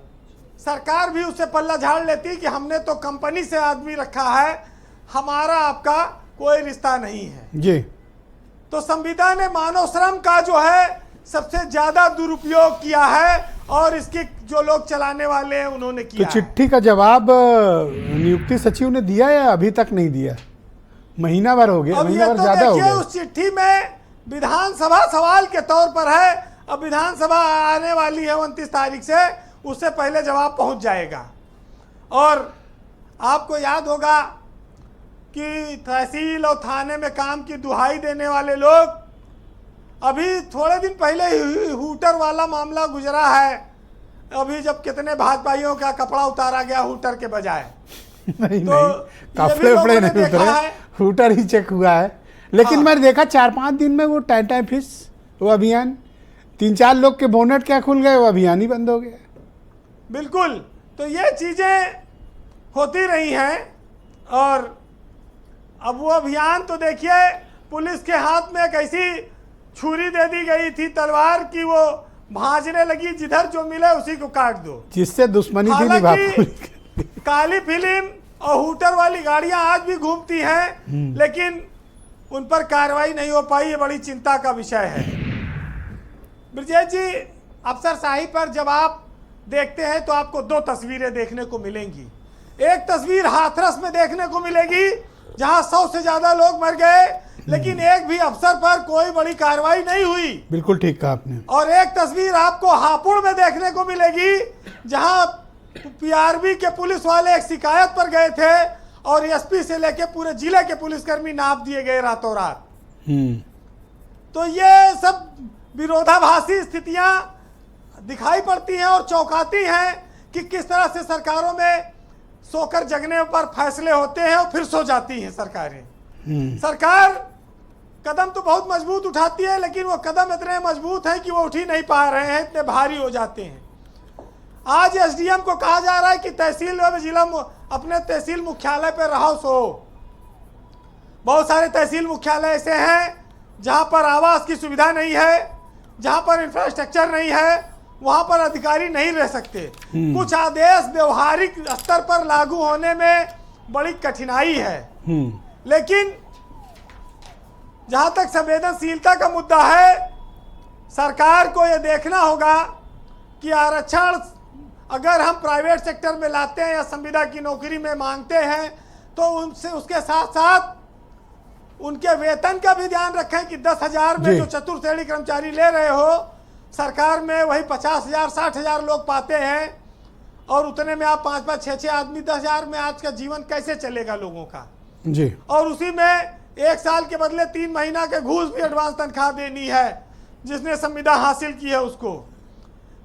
सरकार भी उससे पल्ला झाड़ लेती कि हमने तो कंपनी से आदमी रखा है, हमारा आपका कोई रिश्ता नहीं है जी। तो संविदा ने मानव श्रम का जो है सबसे ज्यादा दुरुपयोग किया है और इसके जो लोग चलाने वाले हैं उन्होंने तो किया है। चिट्ठी का जवाब नियुक्ति सचिव ने दिया या अभी तक नहीं दिया? महीना भर हो गया, अब ये महीना भर तो ज्यादा हो देखिए, गया। उस चिट्ठी में विधानसभा सवाल के तौर पर है। अब विधानसभा आने वाली है 29 तारीख से, उससे पहले जवाब पहुंच जाएगा। और आपको याद होगा कि तहसील और थाने में काम की दुहाई देने वाले लोग, अभी थोड़े दिन पहले ही हूटर वाला मामला गुजरा है, अभी जब कितने भाजपाइयों का कपड़ा उतारा गया हूटर के बजाय। नहीं तो नहीं, ये भी कपड़े लोगों उपड़े ने नहीं देखा उतरे, है। हूटर ही चेक हुआ है। लेकिन हाँ। मैंने देखा 4-5 दिन में वो टाइम फिश वो अभियान, 3-4 लोग के बोनट क्या खुल गए, वो अभियान ही बंद हो गया। बिल्कुल, तो ये चीज़ें होती रही हैं और अब वो अभियान तो देखिए, पुलिस के हाथ में एक ऐसी छुरी दे दी गई थी, तलवार की, वो भांजने लगी, जिधर जो मिले उसी को काट दो। जिससे दुश्मनी थी हालांकि काली फिल्म और हूटर वाली गाड़ियां आज भी घूमती हैं, लेकिन उन पर कार्रवाई नहीं हो पाई। ये बड़ी चिंता का विषय है। ब्रजेश जी, अफसरशाही पर जब आप देखते हैं तो आपको दो तस्वीरें देखने को मिलेंगी। एक तस्वीर हाथरस में देखने को मिलेगी जहां 100 से ज्यादा लोग मर गए, लेकिन एक भी अफसर पर कोई बड़ी कार्रवाई नहीं हुई। बिल्कुल ठीक कहा आपने। और एक तस्वीर आपको हापुड़ में देखने को मिलेगी जहां पीआरबी के पुलिस वाले एक शिकायत पर गए थे और एसपी से लेके पूरे जिले के पुलिसकर्मी नाप दिए गए रातों रात। तो ये सब विरोधाभासी स्थितियां दिखाई पड़ती हैं और चौंकाती हैं कि किस तरह से सरकारों में सोकर जगने पर फैसले होते हैं और फिर सो जाती हैं सरकारें। सरकार कदम तो बहुत मजबूत उठाती है, लेकिन वो कदम इतने मजबूत हैं कि वो उठ ही नहीं पा रहे हैं, इतने भारी हो जाते हैं। आज एसडीएम को कहा जा रहा है कि तहसील में जिला अपने तहसील मुख्यालय पर रहो सो। बहुत सारे तहसील मुख्यालय ऐसे हैं जहां पर आवास की सुविधा नहीं है, जहां पर इंफ्रास्ट्रक्चर नहीं है, वहां पर अधिकारी नहीं रह सकते। कुछ आदेश व्यवहारिक स्तर पर लागू होने में बड़ी कठिनाई है, लेकिन जहां तक संवेदनशीलता का मुद्दा है, सरकार को यह देखना होगा कि आरक्षण अगर हम प्राइवेट सेक्टर में लाते हैं या संविदा की नौकरी में मांगते हैं तो उनसे उसके साथ साथ उनके वेतन का भी ध्यान रखें कि 10,000 में जो चतुर्थ कर्मचारी ले रहे हो, सरकार में वही 50,000 60,000 लोग पाते हैं, और उतने में आप 5-5 6-6 आदमी 10,000 में आज का जीवन कैसे चलेगा लोगों का जी। और उसी में 1 साल के बदले 3 महीना के घूस भी एडवांस तनख्वाह देनी है जिसने संविदा हासिल की है उसको।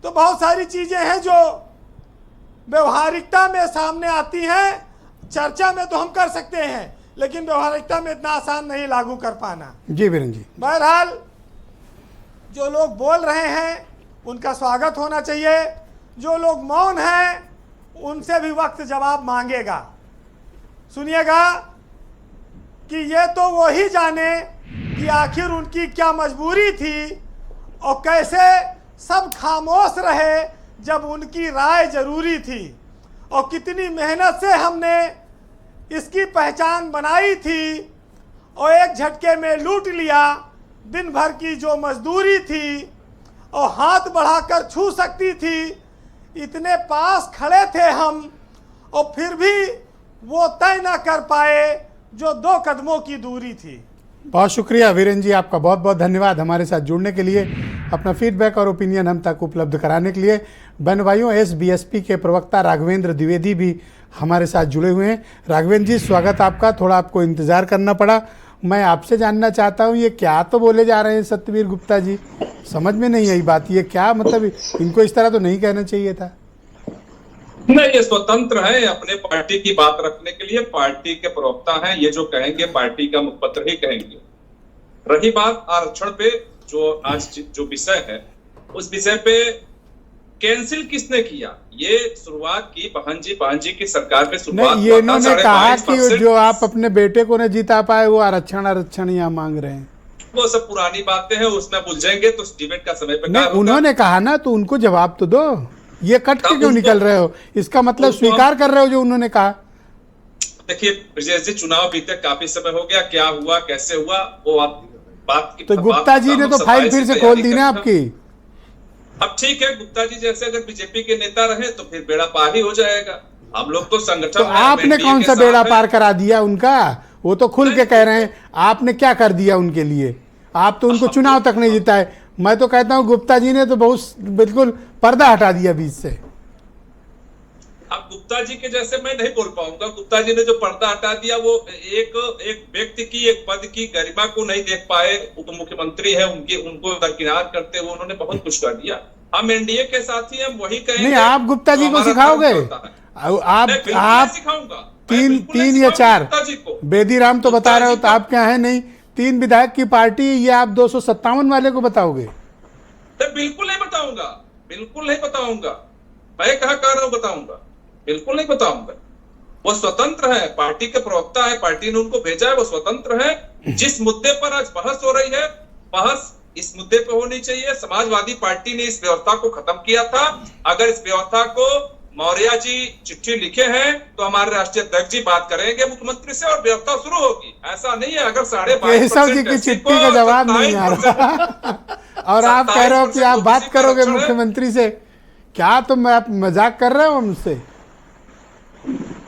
तो बहुत सारी चीजें हैं जो व्यवहारिकता में सामने आती हैं। चर्चा में तो हम कर सकते हैं, लेकिन व्यवहारिकता में इतना आसान नहीं लागू कर पाना। जी वीरेंद्र जी, बहरहाल जो लोग बोल रहे हैं उनका स्वागत होना चाहिए, जो लोग मौन हैं उनसे भी वक्त जवाब मांगेगा। सुनिएगा कि ये तो वो ही जाने कि आखिर उनकी क्या मजबूरी थी और कैसे सब खामोश रहे जब उनकी राय जरूरी थी, और कितनी मेहनत से हमने इसकी पहचान बनाई थी और एक झटके में लूट लिया। दिन भर की जो मजदूरी थी और हाथ बढ़ाकर छू सकती थी, इतने पास खड़े थे हम, और फिर भी वो तय न कर पाए जो 2 कदमों की दूरी थी। बहुत शुक्रिया वीरेंद्र जी, आपका बहुत बहुत धन्यवाद हमारे साथ जुड़ने के लिए, अपना फीडबैक और ओपिनियन हम तक उपलब्ध कराने के लिए। बहन भाइयों, एसबीएसपी के प्रवक्ता राघवेंद्र द्विवेदी भी हमारे साथ जुड़े हुए हैं। राघवेंद्र जी, स्वागत आपका। थोड़ा आपको इंतज़ार करना पड़ा। मैं आपसे जानना चाहता हूँ, ये क्या तो बोले जा रहे हैं सत्यवीर गुप्ता जी, समझ में नहीं आई बात। ये क्या मतलब, इनको इस तरह तो नहीं कहना चाहिए था। नहीं, ये स्वतंत्र है अपने पार्टी की बात रखने के लिए, पार्टी के प्रवक्ता हैं, ये जो कहेंगे पार्टी का मुखपत्र ही कहेंगे। रही बात आरक्षण पे, जो आज जो विषय है, उस विषय पे कैंसिल किसने किया? ये शुरुआत की बहन जी की सरकार में शुरुआत। नहीं, ये इन्होंने कहा कि जो आप अपने बेटे को न जिता पाए वो आरक्षण यहाँ मांग रहे हैं। वो सब पुरानी बातें हैं, उसमें बुलझेंगे तो डिबेट का समय पे। नहीं, उन्होंने कहा ना, तो उनको जवाब तो दो। ये कट के क्यों निकल रहे हो? इसका मतलब स्वीकार कर रहे हो जो उन्होंने कहा। देखिए ब्रजेश जी, चुनाव बीते काफी समय हो गया, क्या हुआ कैसे हुआ वो बात की। तो गुप्ता जी ने तो फाइल फिर से खोल दी ना आपकी। अब ठीक है, गुप्ता जी जैसे अगर बीजेपी के नेता रहे तो फिर बेड़ा पार ही हो जाएगा। हम लोग तो संगठन, तो आपने कौन सा बेड़ा पार करा दिया उनका? वो तो खुल के कह रहे हैं, आपने क्या कर दिया उनके लिए? आप तो उनको चुनाव तक नहीं जिताए। मैं तो कहता हूं गुप्ता जी ने तो बहुत बिल्कुल पर्दा हटा दिया बीच से। अब गुप्ता जी के जैसे मैं नहीं बोल पाऊंगा। गुप्ता जी ने जो पर्दा हटा दिया, वो एक व्यक्ति की, एक पद की गरिमा को नहीं देख पाए। उप मुख्यमंत्री है, उनको दरकिनार करते हुए उन्होंने बहुत कुछ कर दिया। हम एनडीए के साथी हैं, वही कहेंगे। नहीं, आप गुप्ता जी को सिखाओगे? आप सिखाऊंगा 3 या 4 बेदीराम तो बता रहे हो, तो आप क्या है नहीं 3 विधायक की पार्टी, ये आप 257 वाले को बताओगे? बिल्कुल नहीं बताऊंगा, बिल्कुल नहीं बताऊंगा। मैं कहा कर रहा हूं बताऊंगा, बिल्कुल नहीं बताऊंगा। वो स्वतंत्र है, पार्टी के प्रवक्ता है, पार्टी ने उनको भेजा है, वो स्वतंत्र है। जिस मुद्दे पर आज बहस हो रही है, बहस इस मुद्दे पे होनी चाहिए। समाजवादी पार्टी ने इस व्यवस्था को खत्म किया था। अगर इस व्यवस्था को मौर्य जी चिट्ठी लिखे हैं तो हमारे राष्ट्रीय अध्यक्ष जी बात करेंगे मुख्यमंत्री से और व्यवस्था शुरू होगी। ऐसा नहीं है अगर 22.5% जी की चिट्ठी का जवाब नहीं आ रहा और आप कह रहे हो कि आप बात करोगे मुख्यमंत्री से। क्या तुम आप मजाक कर रहे हो मुझसे?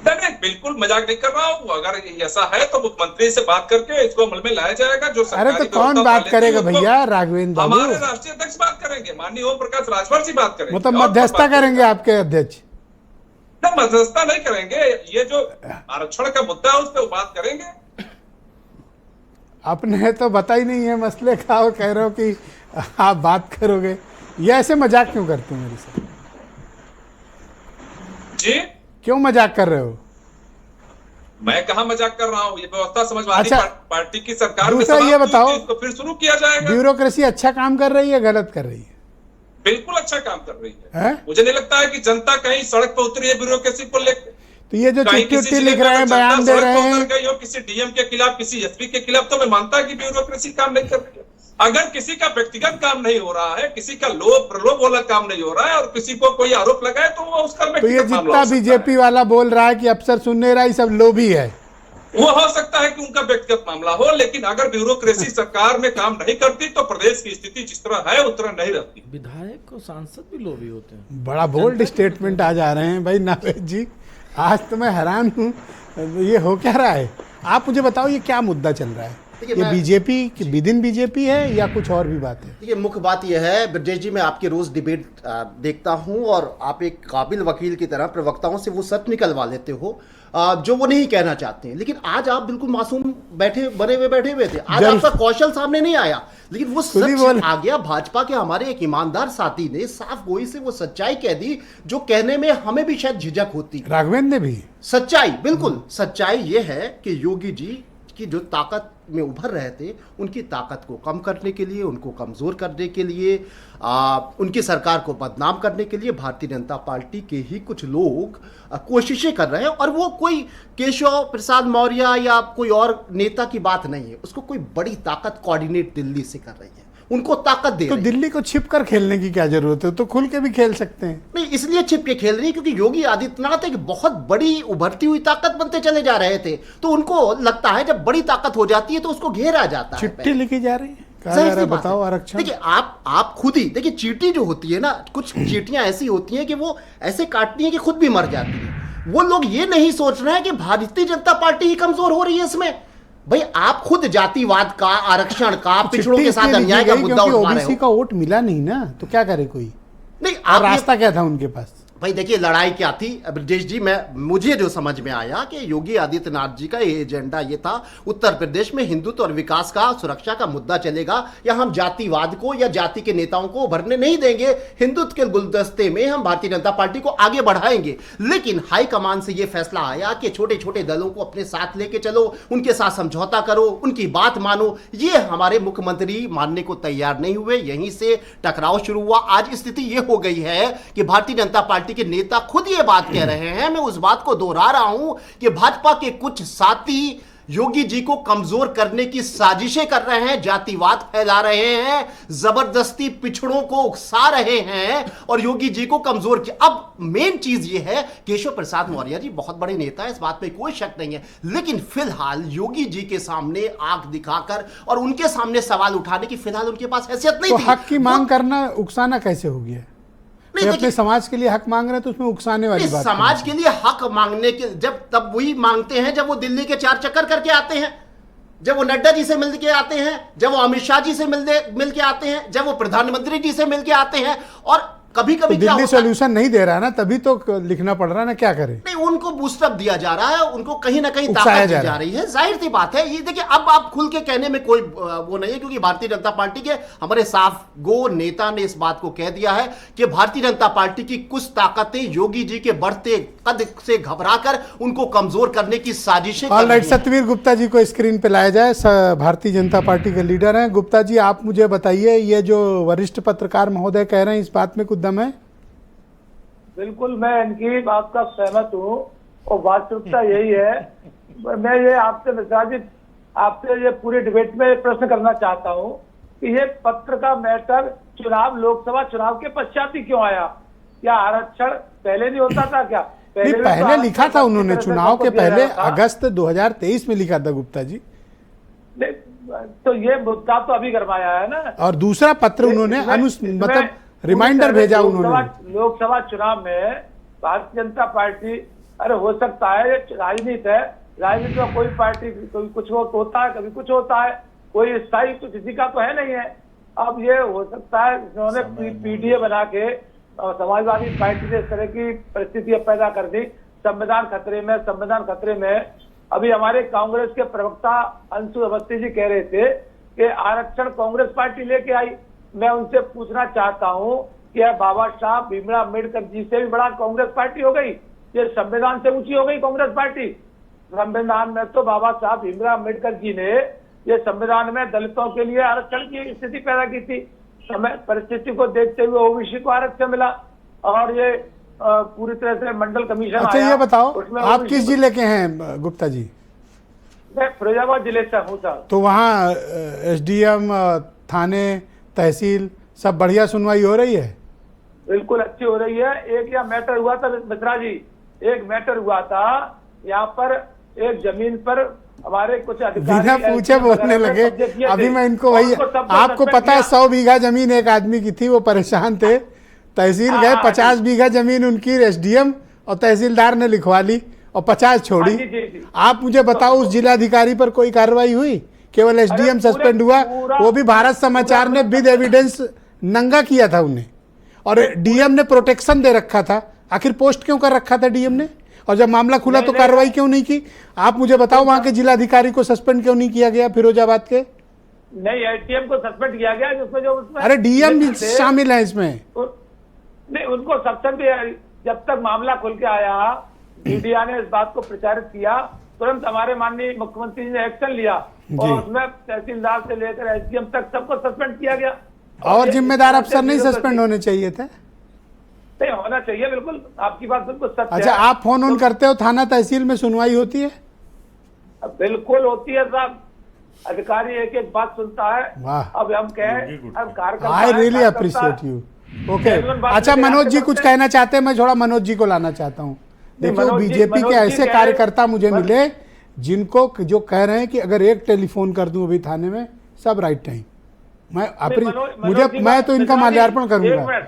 नहीं, बिल्कुल मजाक नहीं कर रहा हूँ। अगर ऐसा है तो मुख्यमंत्री से बात करके इसको अमल में लाया जाएगा। जो अरे तो कौन बात करेगा भैया? राघवेंद्र बाबू, हमारे राष्ट्रीय अध्यक्ष बात करेंगे, माननीय ओम प्रकाश राजभर जी बात करेंगे। मतलब मध्यस्थता करेंगे आपके अध्यक्ष? मध्यस्थता नहीं करेंगे, ये जो आरक्षण का मुद्दा है उस पर बात करेंगे। आपने तो बता ही नहीं है मसले का और कह रहे हो कि आप बात करोगे। ये ऐसे मजाक क्यों करते हो मेरे से? जी क्यों मजाक कर रहे हो? मैं कहाँ मजाक कर रहा हूँ? ये व्यवस्था समाजवादी पार्टी की सरकार में दूसरा ये बताओ, इसको फिर शुरू किया जाएगा। ब्यूरोक्रेसी अच्छा काम कर रही है, गलत कर रही है? बिल्कुल अच्छा काम कर रही है। मुझे नहीं लगता है कि जनता कहीं सड़क पर उतरी है ब्यूरोक्रेसी को लेकर। तो ये जो चिट्ठी लिख रहे हैं, बयान दे रहे हैं, किसी डीएम के खिलाफ, किसी एसपी के खिलाफ, तो मैं मानता है कि ब्यूरोक्रेसी काम नहीं कर रही है। अगर किसी का व्यक्तिगत काम नहीं हो रहा है, किसी का लोभ प्रलोभ वाला काम नहीं हो रहा है और किसी को कोई आरोप लगाए तो वो उसका तो ये जितना बीजेपी वाला बोल रहा है कि अफसर सुन नहीं रहा, ये सब लोभी है। वो हो सकता है कि उनका व्यक्तिगत मामला हो, लेकिन अगर ब्यूरोक्रेसी सरकार में काम नहीं करती तो प्रदेश की स्थिति जिस तरह है उस तरह नहीं रहती। विधायक और सांसद भी लोभी होते हैं। बड़ा बोल्ड स्टेटमेंट आ जा रहे हैं भाई नावेद जी, आज तो मैं हैरान हूँ। ये हो क्या रहा है? आप मुझे बताओ ये क्या मुद्दा चल रहा है? ये बीजेपी विद इन बीजेपी है या कुछ और भी बात है? देखिए, मुख्य बात यह है ब्रजेश जी, मैं आपकी रोज डिबेट देखता हूं और आप एक काबिल वकील की तरह प्रवक्ताओं से वो सच निकलवा लेते हो जो वो नहीं कहना चाहते हैं। लेकिन आज आप बिल्कुल मासूम बने हुए थे। आज आपका कौशल सामने नहीं आया, लेकिन वो सच आ गया। भाजपा के हमारे एक ईमानदार साथी ने साफ गोई से वो सच्चाई कह दी जो कहने में हमें भी शायद झिझक होती। राघवेंद्र ने भी सच्चाई, बिल्कुल सच्चाई ये है कि योगी जी की जो ताकत में उभर रहे थे, उनकी ताकत को कम करने के लिए, उनको कमज़ोर करने के लिए, उनकी सरकार को बदनाम करने के लिए भारतीय जनता पार्टी के ही कुछ लोग कोशिशें कर रहे हैं। और वो कोई केशव प्रसाद मौर्य या कोई और नेता की बात नहीं है, उसको कोई बड़ी ताकत कोऑर्डिनेट दिल्ली से कर रही है, उनको ताकत दे तो दिल्ली को छिप कर खेलने की क्या जरूरत है? तो खुल के भी खेल सकते हैं। नहीं, इसलिए छिप के खेल रही है क्योंकि योगी आदित्यनाथ एक बहुत बड़ी उभरती हुई ताकत बनते चले जा रहे थे, तो उनको लगता है जब बड़ी ताकत हो जाती है तो उसको घेरा जाता है। चिट्ठी लिखी जा रही है, बताओ आरक्षण। देखिए, आप खुद ही देखिए, चींटी जो होती है ना, कुछ चींटियां ऐसी होती हैं कि वो ऐसे काटती हैं कि खुद भी मर जाती है। वो लोग ये नहीं सोच रहे हैं कि भारतीय जनता पार्टी ही कमजोर हो रही है इसमें। भाई, आप खुद जातिवाद का, आरक्षण का, पिछड़ों के साथ अन्याय का मुद्दा उठा रहे हो। ओबीसी का वोट मिला नहीं ना, तो क्या करे कोई? नहीं, और रास्ता क्या था उनके पास? भाई देखिए, लड़ाई क्या थी ब्रजेश जी, मुझे जो समझ में आया कि योगी आदित्यनाथ जी का ये एजेंडा ये था, उत्तर प्रदेश में हिंदुत्व और विकास का, सुरक्षा का मुद्दा चलेगा, या हम जातिवाद को या जाति के नेताओं को उभरने नहीं देंगे, हिंदुत्व के गुलदस्ते में हम भारतीय जनता पार्टी को आगे बढ़ाएंगे। लेकिन हाईकमान से ये फैसला आया कि छोटे छोटे दलों को अपने साथ लेके चलो, उनके साथ समझौता करो, उनकी बात मानो। ये हमारे मुख्यमंत्री मानने को तैयार नहीं हुए, यहीं से टकराव शुरू हुआ। आज स्थिति ये हो गई है कि भारतीय जनता पार्टी के नेता खुद ये बात कह रहे हैं, मैं उस बात को दोहरा रहा हूं कि भाजपा के कुछ साथी योगी जी को कमजोर करने की साजिशें कर रहे हैं, जातिवाद फैला रहे हैं, जबरदस्ती पिछड़ों को उकसा रहे हैं और योगी जी को कमजोर किया। अब मेन चीज ये है, केशव प्रसाद मौर्य जी बहुत बड़े नेता है, इस बात पे कोई शक नहीं है, लेकिन फिलहाल योगी जी के सामने आंख दिखाकर और उनके सामने सवाल उठाने की फिलहाल उनके पास हैसियत नहीं थी। हक की मांग करना उकसाना कैसे हो गया? अपने समाज के लिए हक मांग रहे हैं तो उसमें उकसाने वाली बात? समाज के लिए हक मांगने के जब तब वही मांगते हैं जब वो दिल्ली के 4 चक्कर करके आते हैं, जब वो नड्डा जी से मिल के आते हैं, जब वो अमित शाह जी से मिल के आते हैं, जब वो प्रधानमंत्री जी से मिल के आते हैं। और कभी कभी तो दिल्ली सोल्यूशन नहीं दे रहा ना, तभी तो लिखना पड़ रहा ना, क्या करें? नहीं, उनको बूस्टअप दिया जा रहा है, उनको कहीं ना कहीं ताकत दी जा रही है, जाहिर सी बात है। ये देखिए, अब आप खुल के कहने में कोई वो नहीं है, क्योंकि भारतीय जनता पार्टी के हमारे साफ गो नेता ने इस बात को कह दिया है कि भारतीय जनता पार्टी की कुछ ताकतें योगी जी के बढ़ते कद से घबराकर उनको कमजोर करने की साजिशें। ऑलराइट, सतवीर गुप्ता जी को स्क्रीन पे लाया जाए, भारतीय जनता पार्टी के लीडर हैं। गुप्ता जी, आप मुझे बताइए, ये जो वरिष्ठ पत्रकार महोदय कह रहे हैं, इस बात में कुछ दम है? बिल्कुल, मैं इनकी बात का सहमत हूँ और वास्तविकता यही है। मैं ये आपसे मिश्रा जी, आपसे ये पूरे डिबेट में प्रश्न करना चाहता हूँ कि ये पत्र का मैटर चुनाव, लोकसभा चुनाव के पश्चात ही क्यों आया? क्या आरक्षण पहले नहीं होता था क्या? नहीं, भी तो पहले आरक्षण लिखा था उन्होंने, किसी तरह से चुनाव के सबको दिया पहले जा रहा था। अगस्त 2023 में लिखा था गुप्ता जी। नहीं, तो ये मुद्दा तो अभी गरमाया है ना। और दूसरा पत्र उन्होंने मतलब रिमाइंडर भेजा उन्होंने। लोकसभा चुनाव में भारतीय जनता पार्टी, अरे हो सकता है ये राजनीति है, राजनीति में कोई पार्टी कभी कुछ होता है, कभी कुछ होता है, कोई स्थायी तो किसी का तो है नहीं है। अब ये हो सकता है उन्होंने पीडीए बना के समाजवादी पार्टी ने इस तरह की परिस्थितियां पैदा कर दी। संविधान खतरे में, संविधान खतरे में। अभी हमारे कांग्रेस के प्रवक्ता अंशु अवस्थी जी कह रहे थे कि आरक्षण कांग्रेस पार्टी लेके आई। मैं उनसे पूछना चाहता हूं कि बाबा साहब भीमराव अम्बेडकर जी से भी बड़ा कांग्रेस पार्टी हो गई, ये संविधान से ऊंची हो गई कांग्रेस पार्टी। संविधान में तो बाबा साहब भीमराव अम्बेडकर जी ने ये संविधान में दलितों के लिए आरक्षण की स्थिति पैदा की थी। समय परिस्थिति को देखते हुए ओबीसी को आरक्षण मिला और ये पूरी तरह से मंडल कमीशन अच्छा आया। ये बताओ, उसमें आप OBC किस जिले के हैं गुप्ता जी? मैं फिरोजाबाद जिले से हूँ सर। तो वहाँ एसडीएम, थाने, तहसील सब बढ़िया सुनवाई हो रही है? बिल्कुल अच्छी हो रही है। एक यहाँ मैटर हुआ था मिश्रा जी, एक मैटर हुआ था यहाँ पर, एक जमीन पर हमारे कुछ अधिकारी बिना पूछे बोलने लगे। अभी मैं इनको वही, आपको पता है 100 बीघा जमीन एक आदमी की थी, वो परेशान थे, तहसील गए, 50 बीघा जमीन उनकी एसडीएम और तहसीलदार ने लिखवा ली और 50 छोड़ी। आप मुझे बताओ उस जिलाधिकारी पर कोई कार्रवाई हुई? केवल एसडीएम सस्पेंड हुआ, वो भी भारत समाचार ने विद एविडेंस नंगा किया था उन्हें, और डीएम ने प्रोटेक्शन दे रखा था। आखिर पोस्ट क्यों कर रखा था डीएम ने? और जब मामला खुला तो कार्रवाई क्यों नहीं की? आप मुझे बताओ वहां के जिलाधिकारी को सस्पेंड क्यों नहीं किया गया फिरोजाबाद के? नहीं, एसडीएम को सस्पेंड किया गया जिसमें जो उसमें अरे डीएम भी शामिल है इसमें। नहीं, उनको सस्पेंड किया। जब तक मामला खुल के आया, मीडिया ने इस बात को प्रचारित किया, तुरंत हमारे माननीय मुख्यमंत्री ने एक्शन लिया और उसमें तहसीलदार से लेकर एसडीएम तक सबको सस्पेंड किया गया। और जिम्मेदार अफसर नहीं सस्पेंड होने चाहिए थे? नहीं, होना चाहिए, बिल्कुल आपकी बात बिल्कुल सच है। अच्छा, आप फोन ऑन करते हो, थाना तहसील में सुनवाई होती है? बिल्कुल होती है साहब, अधिकारी एक एक बात सुनता है। वाह। अब हम कहें, अब कार्यकर्ता, I really appreciate you. Okay, अच्छा मनोज जी कुछ कहना चाहते हैं? मैं थोड़ा मनोज जी को लाना चाहता हूँ। देखो बीजेपी के ऐसे कार्यकर्ता मुझे मिले जिनको जो कह रहे हैं कि अगर एक टेलीफोन कर दूं अभी थाने में सब राइट टाइम, मैं तो इनका माल्यार्पण करूंगा।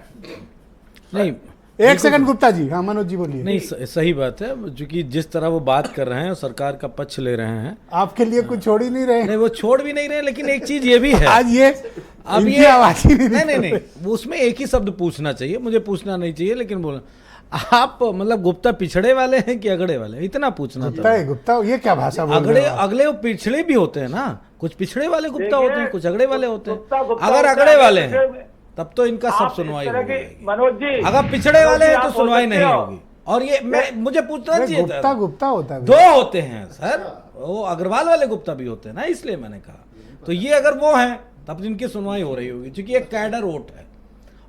नहीं, एक सेकंड गुप्ता जी। हाँ मनोज जी बोलिए। नहीं, सही बात है, क्योंकि जिस तरह वो बात कर रहे हैं और सरकार का पक्ष ले रहे हैं, आपके लिए कुछ छोड़ ही नहीं रहे। नहीं, वो छोड़ भी नहीं रहे, लेकिन एक चीज ये भी है आज ये अब ये आवाज ही नहीं, उसमें एक ही शब्द पूछना चाहिए, मुझे पूछना नहीं चाहिए, लेकिन बोलना आप मतलब गुप्ता पिछड़े वाले हैं कि अगड़े वाले? इतना पूछना था। गुप्ता ये क्या भाषा बोल रहे हो? अगले वो पिछड़े भी होते हैं ना, कुछ पिछड़े वाले गुप्ता होते हैं, कुछ अगड़े वाले होते हैं। अगर अगड़े वाले हैं तब तो इनका सब सुनवाई होगी। मनोज जी, अगर पिछड़े वाले हैं तो सुनवाई नहीं होगी। और ये मुझे पूछना चाहिए था। गुप्ता होता है, दो होते हैं सर, वो अग्रवाल वाले गुप्ता भी होते हैं ना, इसलिए मैंने कहा। तो ये अगर वो हैं तब इनकी सुनवाई हो रही होगी, क्योंकि एक कैडर वोट है।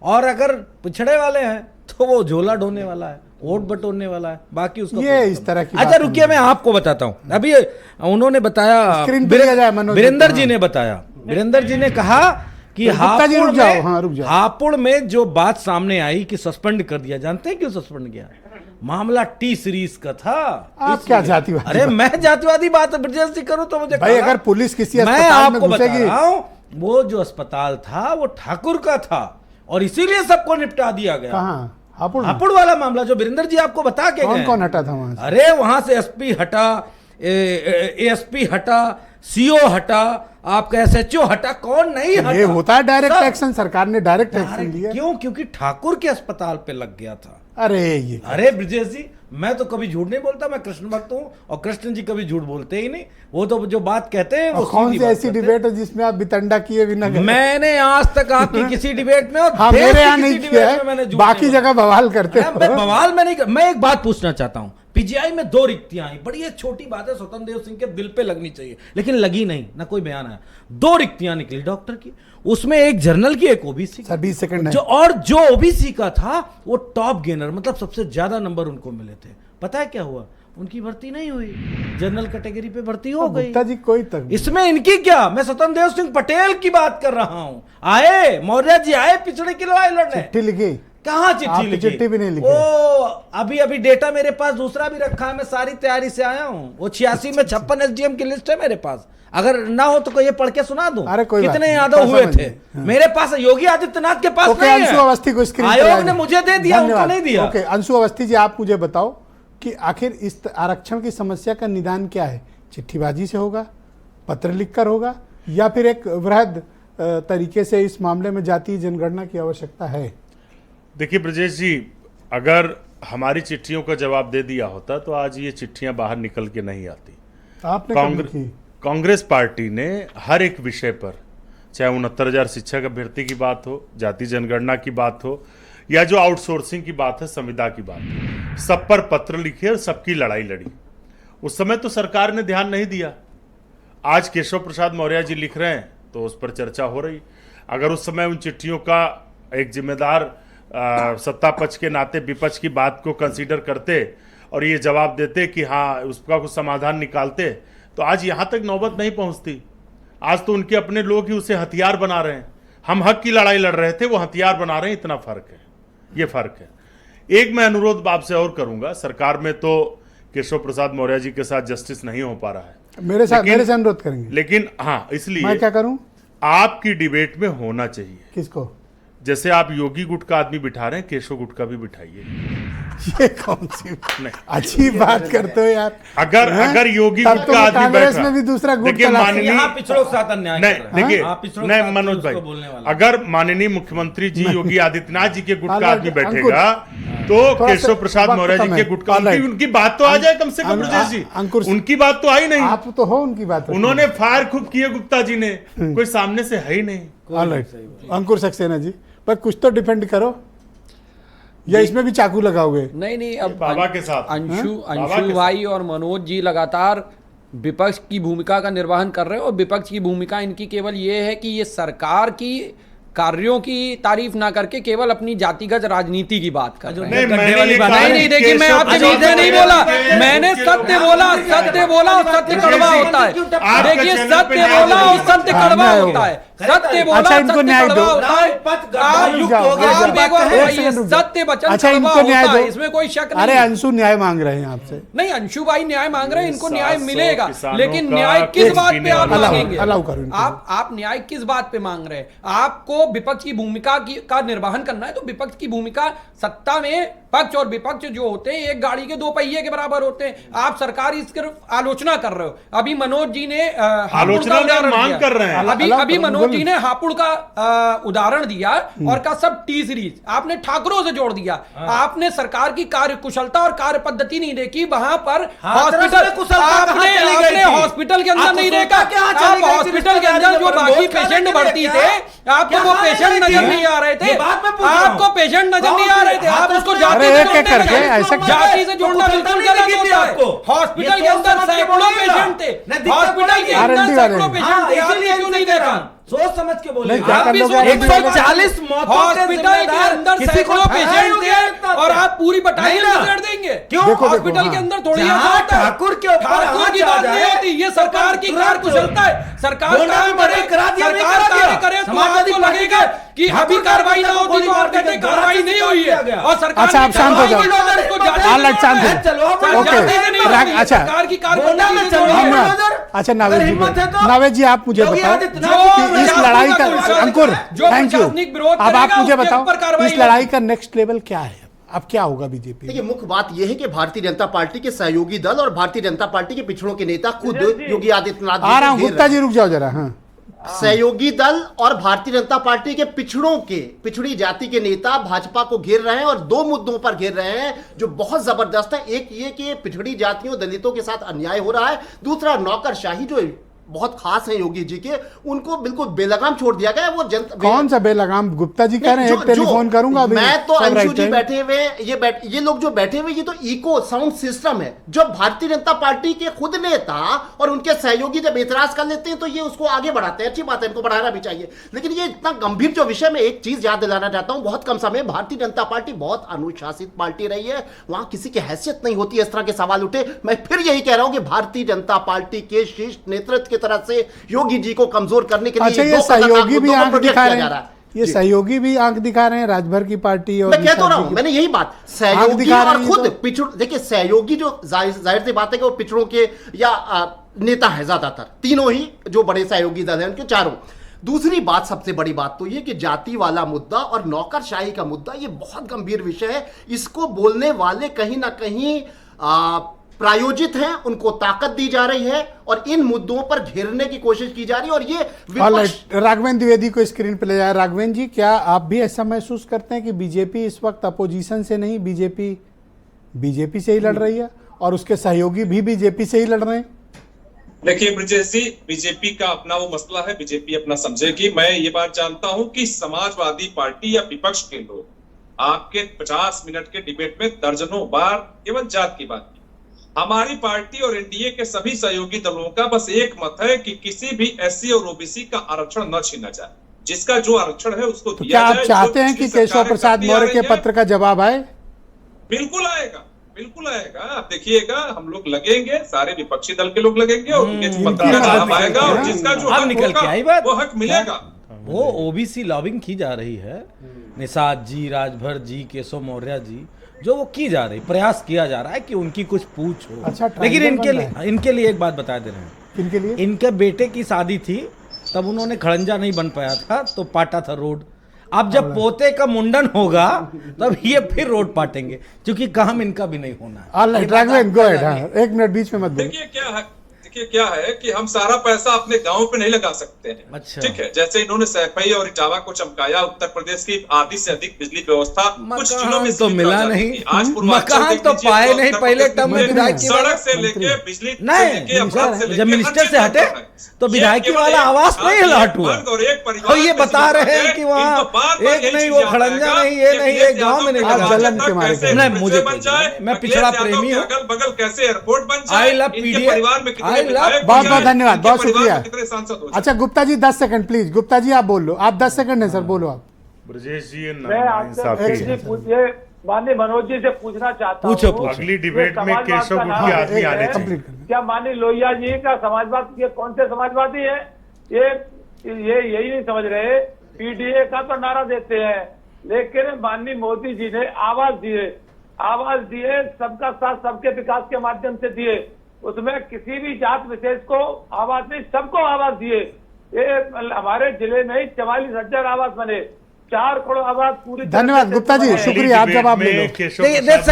और अगर पिछड़े वाले हैं तो वो झोला ढोने वाला है, वोट बटोरने वाला है, बाकी उसको ये इस तरह की। अच्छा रुकिए, मैं आपको बताता हूँ। अभी उन्होंने बताया, वीरेंद्र जी ने बताया, वीरेंद्र जी ने कहा कि हापुड़ में जो बात सामने आई कि सस्पेंड कर दिया, जानते हैं क्यों सस्पेंड किया? मामला टी सीरीज का था। आप क्या जातिवादी? अरे मैं जातिवादी बात ब्रजेश करूं तो मुझे भाई, अगर पुलिस किसी मैं आपको बता रहा हूं, वो जो अस्पताल था वो ठाकुर का था और इसीलिए सबको निपटा दिया गया। कहां? हापुड़ वाला मामला जो वीरेंद्र जी आपको बता के गए। कौन हटा था वहां से? अरे वहां से एसपी हटा, एएसपी हटा, सीओ हटा, आपका एसएचओ हटा, कौन नहीं हटा? ये होता है डायरेक्ट एक्शन, सरकार ने डायरेक्ट एक्शन लिया। क्यों? क्योंकि ठाकुर के अस्पताल पे लग गया था। अरे ब्रजेश जी, मैं तो कभी झूठ नहीं बोलता, मैं कृष्ण भक्त हूँ और कृष्ण जी कभी झूठ बोलते ही नहीं। वो तो जो बात कहते हैं वो कौन सी ऐसी डिबेट है जिसमें आप बितंडा किए बिना? मैंने आज तक आपकी किसी डिबेट में, हाँ, मेरे यहाँ नहीं किया है, बाकी जगह बवाल करते हैं। बवाल में नहीं। मैं एक बात पूछना चाहता हूँ, पीजीआई में 2 रिक्तियां आई, बड़ी एक छोटी बात है, स्वतंत्र देव सिंह के दिल पे लगनी चाहिए, लेकिन लगी नहीं, ना कोई बयान आया। 2 रिक्तियां निकली डॉक्टर की, उसमें एक जर्नल की, एक ओबीसी। 20 सेकंड जो ओबीसी का था वो टॉप गेनर, मतलब सबसे ज्यादा नंबर उनको मिले थे। पता है क्या हुआ? उनकी भर्ती नहीं हुई, जनरल कैटेगरी पे भर्ती हो गई। गुप्ता जी कोई तक इसमें इनकी क्या, मैं स्वतंत्र देव सिंह पटेल की बात कर रहा हूं। आए मौर्य जी, आए पिछड़े की लड़ाई लड़ने। चिट्ठी लिखी? कहाँ चिट्ठी लिखी? चिट्ठी भी नहीं लिखी। ओ अभी डेटा मेरे पास दूसरा भी रखा है, मैं सारी तैयारी से आया हूँ। वो 86 में 56 एसडीएम की लिस्ट है मेरे पास, अगर ना हो तो ये पढ़ के सुना दूं। अरे कोई कितने यादव हुए थे मेरे पाश, योगी आदित्यनाथ के पास नहीं है। अंशु अवस्थी को स्क्रीन पे आयोग ने मुझे दे दिया, उनको नहीं दिया। ओके अंशु अवस्थी जी, आप मुझे बताओ कि आखिर इस आरक्षण की समस्या का निदान क्या है? चिट्ठीबाजी से होगा, पत्र लिखकर होगा, या फिर एक वृहद तरीके से इस मामले में जातीय जनगणना की आवश्यकता है? देखिए ब्रजेश जी, अगर हमारी चिट्ठियों का जवाब दे दिया होता तो आज ये चिट्ठियां बाहर निकल के नहीं आती। आपने कांग्रेस पार्टी ने हर एक विषय पर, चाहे 69,000 शिक्षक अभ्यर्थी की बात हो, जातीय जनगणना की बात हो, या जो आउटसोर्सिंग की बात है, संविदा की बात है, सब पर पत्र लिखे और सबकी लड़ाई लड़ी। उस समय तो सरकार ने ध्यान नहीं दिया। आज केशव प्रसाद मौर्य जी लिख रहे हैं तो उस पर चर्चा हो रही। अगर उस समय उन चिट्ठियों का एक जिम्मेदार सत्ता पक्ष के नाते विपक्ष की बात को कंसीडर करते और ये जवाब देते कि हाँ उसका कुछ समाधान निकालते, तो आज यहाँ तक नौबत नहीं पहुँचती। आज तो उनके अपने लोग ही उसे हथियार बना रहे हैं। हम हक की लड़ाई लड़ रहे थे, वो हथियार बना रहे हैं। इतना फर्क है, ये फर्क है। एक मैं अनुरोध आपसे और करूंगा, सरकार में तो केशव प्रसाद मौर्य जी के साथ जस्टिस नहीं हो पा रहा है, मेरे से अनुरोध करेंगे। लेकिन हाँ, इसलिए मैं क्या करूं, आपकी डिबेट में होना चाहिए। किसको? जैसे आप योगी गुट का आदमी बिठा रहे हैं, केशव गुट का भी बिठाइए। ये कौन सी अच्छी बात करते हो यार। अगर योगी गुट का आदमी कांग्रेस में भी दूसरा गुट, देखिए माननीय पिछड़ों के साथ अन्याय नहीं मनोज भाई, अगर माननीय मुख्यमंत्री जी योगी आदित्यनाथ जी के गुट का आदमी बैठेगा तो केशव प्रसाद मौर्य जी के गुट का, उनकी बात तो आ जाए कम से कम। ब्रजेश जी, उनकी बात तो आई नहीं। आप तो हो उनकी बात। उन्होंने फायर खूब किए गुप्ता जी ने, कोई सामने से है ही नहीं। अंकुर सक्सेना जी, पर कुछ तो डिफेंड करो, या इसमें भी चाकू लगाओगे? नहीं, अब बाबा के साथ अंशु भाई और मनोज जी लगातार विपक्ष की भूमिका का निर्वहन कर रहे हैं, और विपक्ष की भूमिका इनकी केवल ये है कि ये सरकार की कार्यों की तारीफ ना करके केवल अपनी जातिगत राजनीति की बात कर रहे हैं। नहीं, देखिए मैं आपके बीच में नहीं बोला, मैंने सत्य बोला और सत्य कड़वा होता है। देखिए सत्य बोला और सत्य कड़वा होता है, सत्य बोला सत्य कड़वा होता है। सत्य वचन कड़वा होता है, इसमें कोई शक नहीं। अरे अंशु न्याय मांग रहे हैं आपसे। नहीं, अंशु भाई न्याय मांग रहे हैं, इनको न्याय मिलेगा, लेकिन न्याय किस बात पे आप मांगेंगे? आप न्याय किस बात पे मांग रहे हैं? आपको विपक्ष की भूमिका का निर्वहन करना है, तो विपक्ष की भूमिका सत्ता में पक्ष और विपक्ष जो होते हैं एक गाड़ी के दो पहिए के बराबर होते हैं। आप सरकार इसकी आलोचना कर रहे हो। अभी मनोज जी ने आलोचना मांग कर रहे हैं। अभी मनोज जी ने हापुड़ का उदाहरण दिया और का सब टी सीरीज आपने ठाकुरों से जोड़ दिया। आपने सरकार की कार्य कुशलता और कार्य पद्धति नहीं देखी। वहां पर हॉस्पिटल आपने हॉस्पिटल के अंदर नहीं देखा। आप हॉस्पिटल के अंदर जो बाकी पेशेंट भर्ती थे, आपको वो पेशेंट नजर नहीं आ रहे थे। आपको पेशेंट नजर नहीं आ रहे थे। आप उसको जाति से जोड़ना बिल्कुल गलत होता है। हॉस्पिटल के अंदर सैकड़ों पेशेंट थे, हॉस्पिटल के अंदर सैकड़ों पेशेंट थे, आपने क्यों नहीं देखा? सोच समझ के बोले। 140 हॉस्पिटल के अंदर सैकड़ों पेशेंट थे और आप पूरी बटालियन नजर देंगे? क्यों? हॉस्पिटल के अंदर थोड़ी ठाकुर की बात नहीं होती। ये सरकार की कार्य कुशलता है। सरकार कार्य करे तो आपको लगेगा कि अभी कार्रवाई ना होती तो आप कहते कार्रवाई नहीं हुई है। और सरकार अच्छा, आप शांत हो जाओ। सरकार की कार्य। अच्छा नावेद जी, आप मुझे बताओ इस लड़ाई का, अंकुर थैंक यू, अब आप मुझे बताओ इस लड़ाई का नेक्स्ट लेवल क्या है? अब क्या होगा बीजेपी? देखिए मुख्य बात यह है कि भारतीय जनता पार्टी के सहयोगी दल और भारतीय जनता पार्टी के पिछड़ों के नेता खुद योगी आदित्यनाथ आ रहा हूं, गुप्ता जी रुक जाओ जरा। हाँ, सहयोगी दल और भारतीय जनता पार्टी के पिछड़ी जाति के नेता भाजपा को घेर रहे हैं और दो मुद्दों पर घेर रहे हैं जो बहुत जबरदस्त है। एक ये कि पिछड़ी जातियों दलितों के साथ अन्याय हो रहा है, दूसरा नौकरशाही जो बहुत खास हैं योगी जी के, उनको बिल्कुल बेलगाम छोड़ दिया गया है। वो जनता कौन सा बेलगाम? गुप्ता जी कह रहे हैं एक टेलीफोन करूंगा अभी। मैं तो सब अंशु राइट जी है। बैठे हुए, ये लोग जो बैठे हुए, ये तो इको साउंड सिस्टम है। जो भारतीय जनता पार्टी के खुद नेता और उनके सहयोगी जब एतराज कर लेते हैं तो ये उसको आगे बढ़ाते हैं। अच्छी बात है, इनको बढ़ाना भी चाहिए। लेकिन ये इतना गंभीर जो विषय, में एक चीज याद दिलाना चाहता हूं, बहुत कम समय भारतीय जनता पार्टी बहुत अनुशासित पार्टी रही है, वहां किसी की हैसियत नहीं होती इस तरह के सवाल उठे। मैं फिर यही कह रहा हूं कि भारतीय जनता पार्टी के शीर्ष नेतृत्व की तरफ से योगी जी को कमजोर करने के लिए अच्छा, ये सहयोगी भी आंख दिखा रहे हैं, ये सहयोगी भी आंख दिखा रहे हैं राजभर की पार्टी। और मैं कह तो रहा हूं, मैंने यही बात, सहयोगी और खुद पिछड़, देखिए सहयोगी जो जाहिर सी बात है कि वो पिछड़ों के या नेता है ज्यादातर, तीनों ही जो बड़े सहयोगी दल हैं उनके चारों। दूसरी बात, सबसे बड़ी बात तो ये कि जाति वाला मुद्दा और नौकरशाही का मुद्दा, ये बहुत गंभीर विषय है। इसको बोलने वाले कहीं ना कहीं प्रायोजित हैं, उनको ताकत दी जा रही है और इन मुद्दों पर घेरने की कोशिश की जा रही है। और ये राघवेंद्र द्विवेदी को स्क्रीन पे ले जाए। राघवेंद्र जी, क्या आप भी ऐसा महसूस करते हैं कि बीजेपी इस वक्त अपोजिशन से नहीं, बीजेपी से ही लड़ रही है और उसके सहयोगी भी बीजेपी से ही लड़ रहे हैं? देखिए ब्रजेश जी, बीजेपी का अपना वो मसला है, बीजेपी अपना समझेगी। मैं ये बात जानता हूं कि समाजवादी पार्टी या विपक्ष के लोग आपके 50 मिनट के डिबेट में दर्जनों बार केवल जात की बात की। हमारी पार्टी और एनडीए के सभी सहयोगी दलों का बस एक मत है कि किसी भी एससी और ओबीसी का आरक्षण न छीना जाए। जिसका जो आरक्षण है उसको तो दिया क्या जाए। आप चाहते हैं कि केशव प्रसाद मौर्य के पत्र का जवाब आए? बिल्कुल आएगा, बिल्कुल आएगा। आप देखिएगा, हम लोग लगेंगे, सारे विपक्षी दल के लोग लगेंगे और उनके पत्र का जवाब आएगा और जिसका जो हक होगा वो हक मिलेगा। वो ओबीसी लॉबिंग की जा रही है, निषाद जी, राजभर जी, केशव मौर्य जी, जो वो की जा रही, प्रयास किया जा रहा है कि उनकी कुछ पूछ हो। अच्छा, लेकिन इनके लिए एक बात बता दे रहे हैं, इनके लिए इनके बेटे की शादी थी, तब उन्होंने खड़ंजा नहीं बन पाया था तो पाटा था रोड। अब जब पोते का मुंडन होगा तब ये फिर रोड पाटेंगे, क्योंकि काम इनका भी नहीं होना है। Alright Raghavendra, go ahead. एक मिनट बीच में मत बोलिए। देखिए क्या है कि हम सारा पैसा अपने गांव पे नहीं लगा सकते हैं। अच्छा। ठीक है, जैसे इन्होंने सैफई और इटावा को चमकाया, उत्तर प्रदेश की आधी से अधिक बिजली व्यवस्था कुछ जिलों में तो मिला नहीं, मकान तो पाए नहीं। पहले टर्म में विधायक सड़क से लेके बिजली नहीं, जब मिनिस्टर से हटे तो विधायकी वाला आवास नहीं हट हुआ। और ये बता रहे हैं कि वहाँ एक नहीं, वो खड़ंजा नहीं, ये नहीं, एक गाँव में नहीं लगा। जलन के मारे नहीं, मुझे मैं पिछड़ा प्रेमी हूँ। अगल बगल कैसे एयरपोर्ट बन जाए, आई लव पीडीए, परिवार में कितने बहुत बहुत धन्यवाद, बहुत शुक्रिया। कितने सांसद हो। अच्छा गुप्ता जी 10 सेकंड प्लीज। गुप्ता जी आप बोल लो, आप 10 सेकंड है सर, बोलो आप। ब्रजेश जी, मैं आपसे पूछिए, माननीय मनोज जी से पूछना चाहता हूँ, अगली डिबेट में केशव गुप्ती आदमी आने चाहिए। क्या माननीय लोहिया जी का समाजवाद, ये कौन से समाजवादी है? ये यही नहीं समझ रहे। पीडीए का तो नारा देते हैं, लेकिन माननीय मोदी जी ने आवाज दिए, सबका साथ सबके विकास के माध्यम से दिए। उसमें किसी भी जात विशेष को आवाज नहीं, सबको आवाज दिए। ये हमारे जिले में ही 44,000 आवास बने, 4 करोड़ आवाज पूरी। धन्यवाद गुप्ता जी, शुक्रिया। आप जवाब ले लो। 10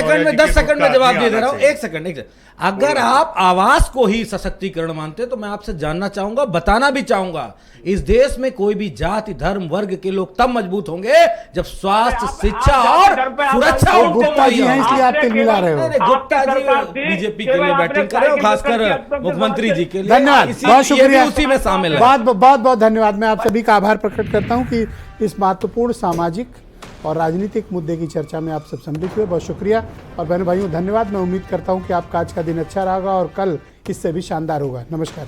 सेकंड में जवाब दे रहा हूँ। एक सेकंड। अगर आप आवास को ही सशक्तिकरण मानते हैं तो मैं आपसे जानना चाहूंगा, बताना भी चाहूंगा, इस देश में कोई भी जाति धर्म वर्ग के लोग तब मजबूत होंगे जब स्वास्थ्य, शिक्षा और सुरक्षा उनको गुप्ता जी हैं इसलिए आप तिल मिला रहे हो। गुप्ता जी बीजेपी के लिए बैटिंग कर रहे हो, खासकर मुख्यमंत्री जी के लिए। धन्यवाद, बहुत शुक्रिया। उसी में शामिल है। बहुत धन्यवाद। मैं आप सभी का आभार प्रकट करता हूँ कि इस महत्वपूर्ण सामाजिक और राजनीतिक मुद्दे की चर्चा में आप सब सम्मिलित हुए। बहुत शुक्रिया। और बहनों भाइयों धन्यवाद। मैं उम्मीद करता हूँ कि आपका आज का दिन अच्छा रहेगा और कल इससे भी शानदार होगा। नमस्कार।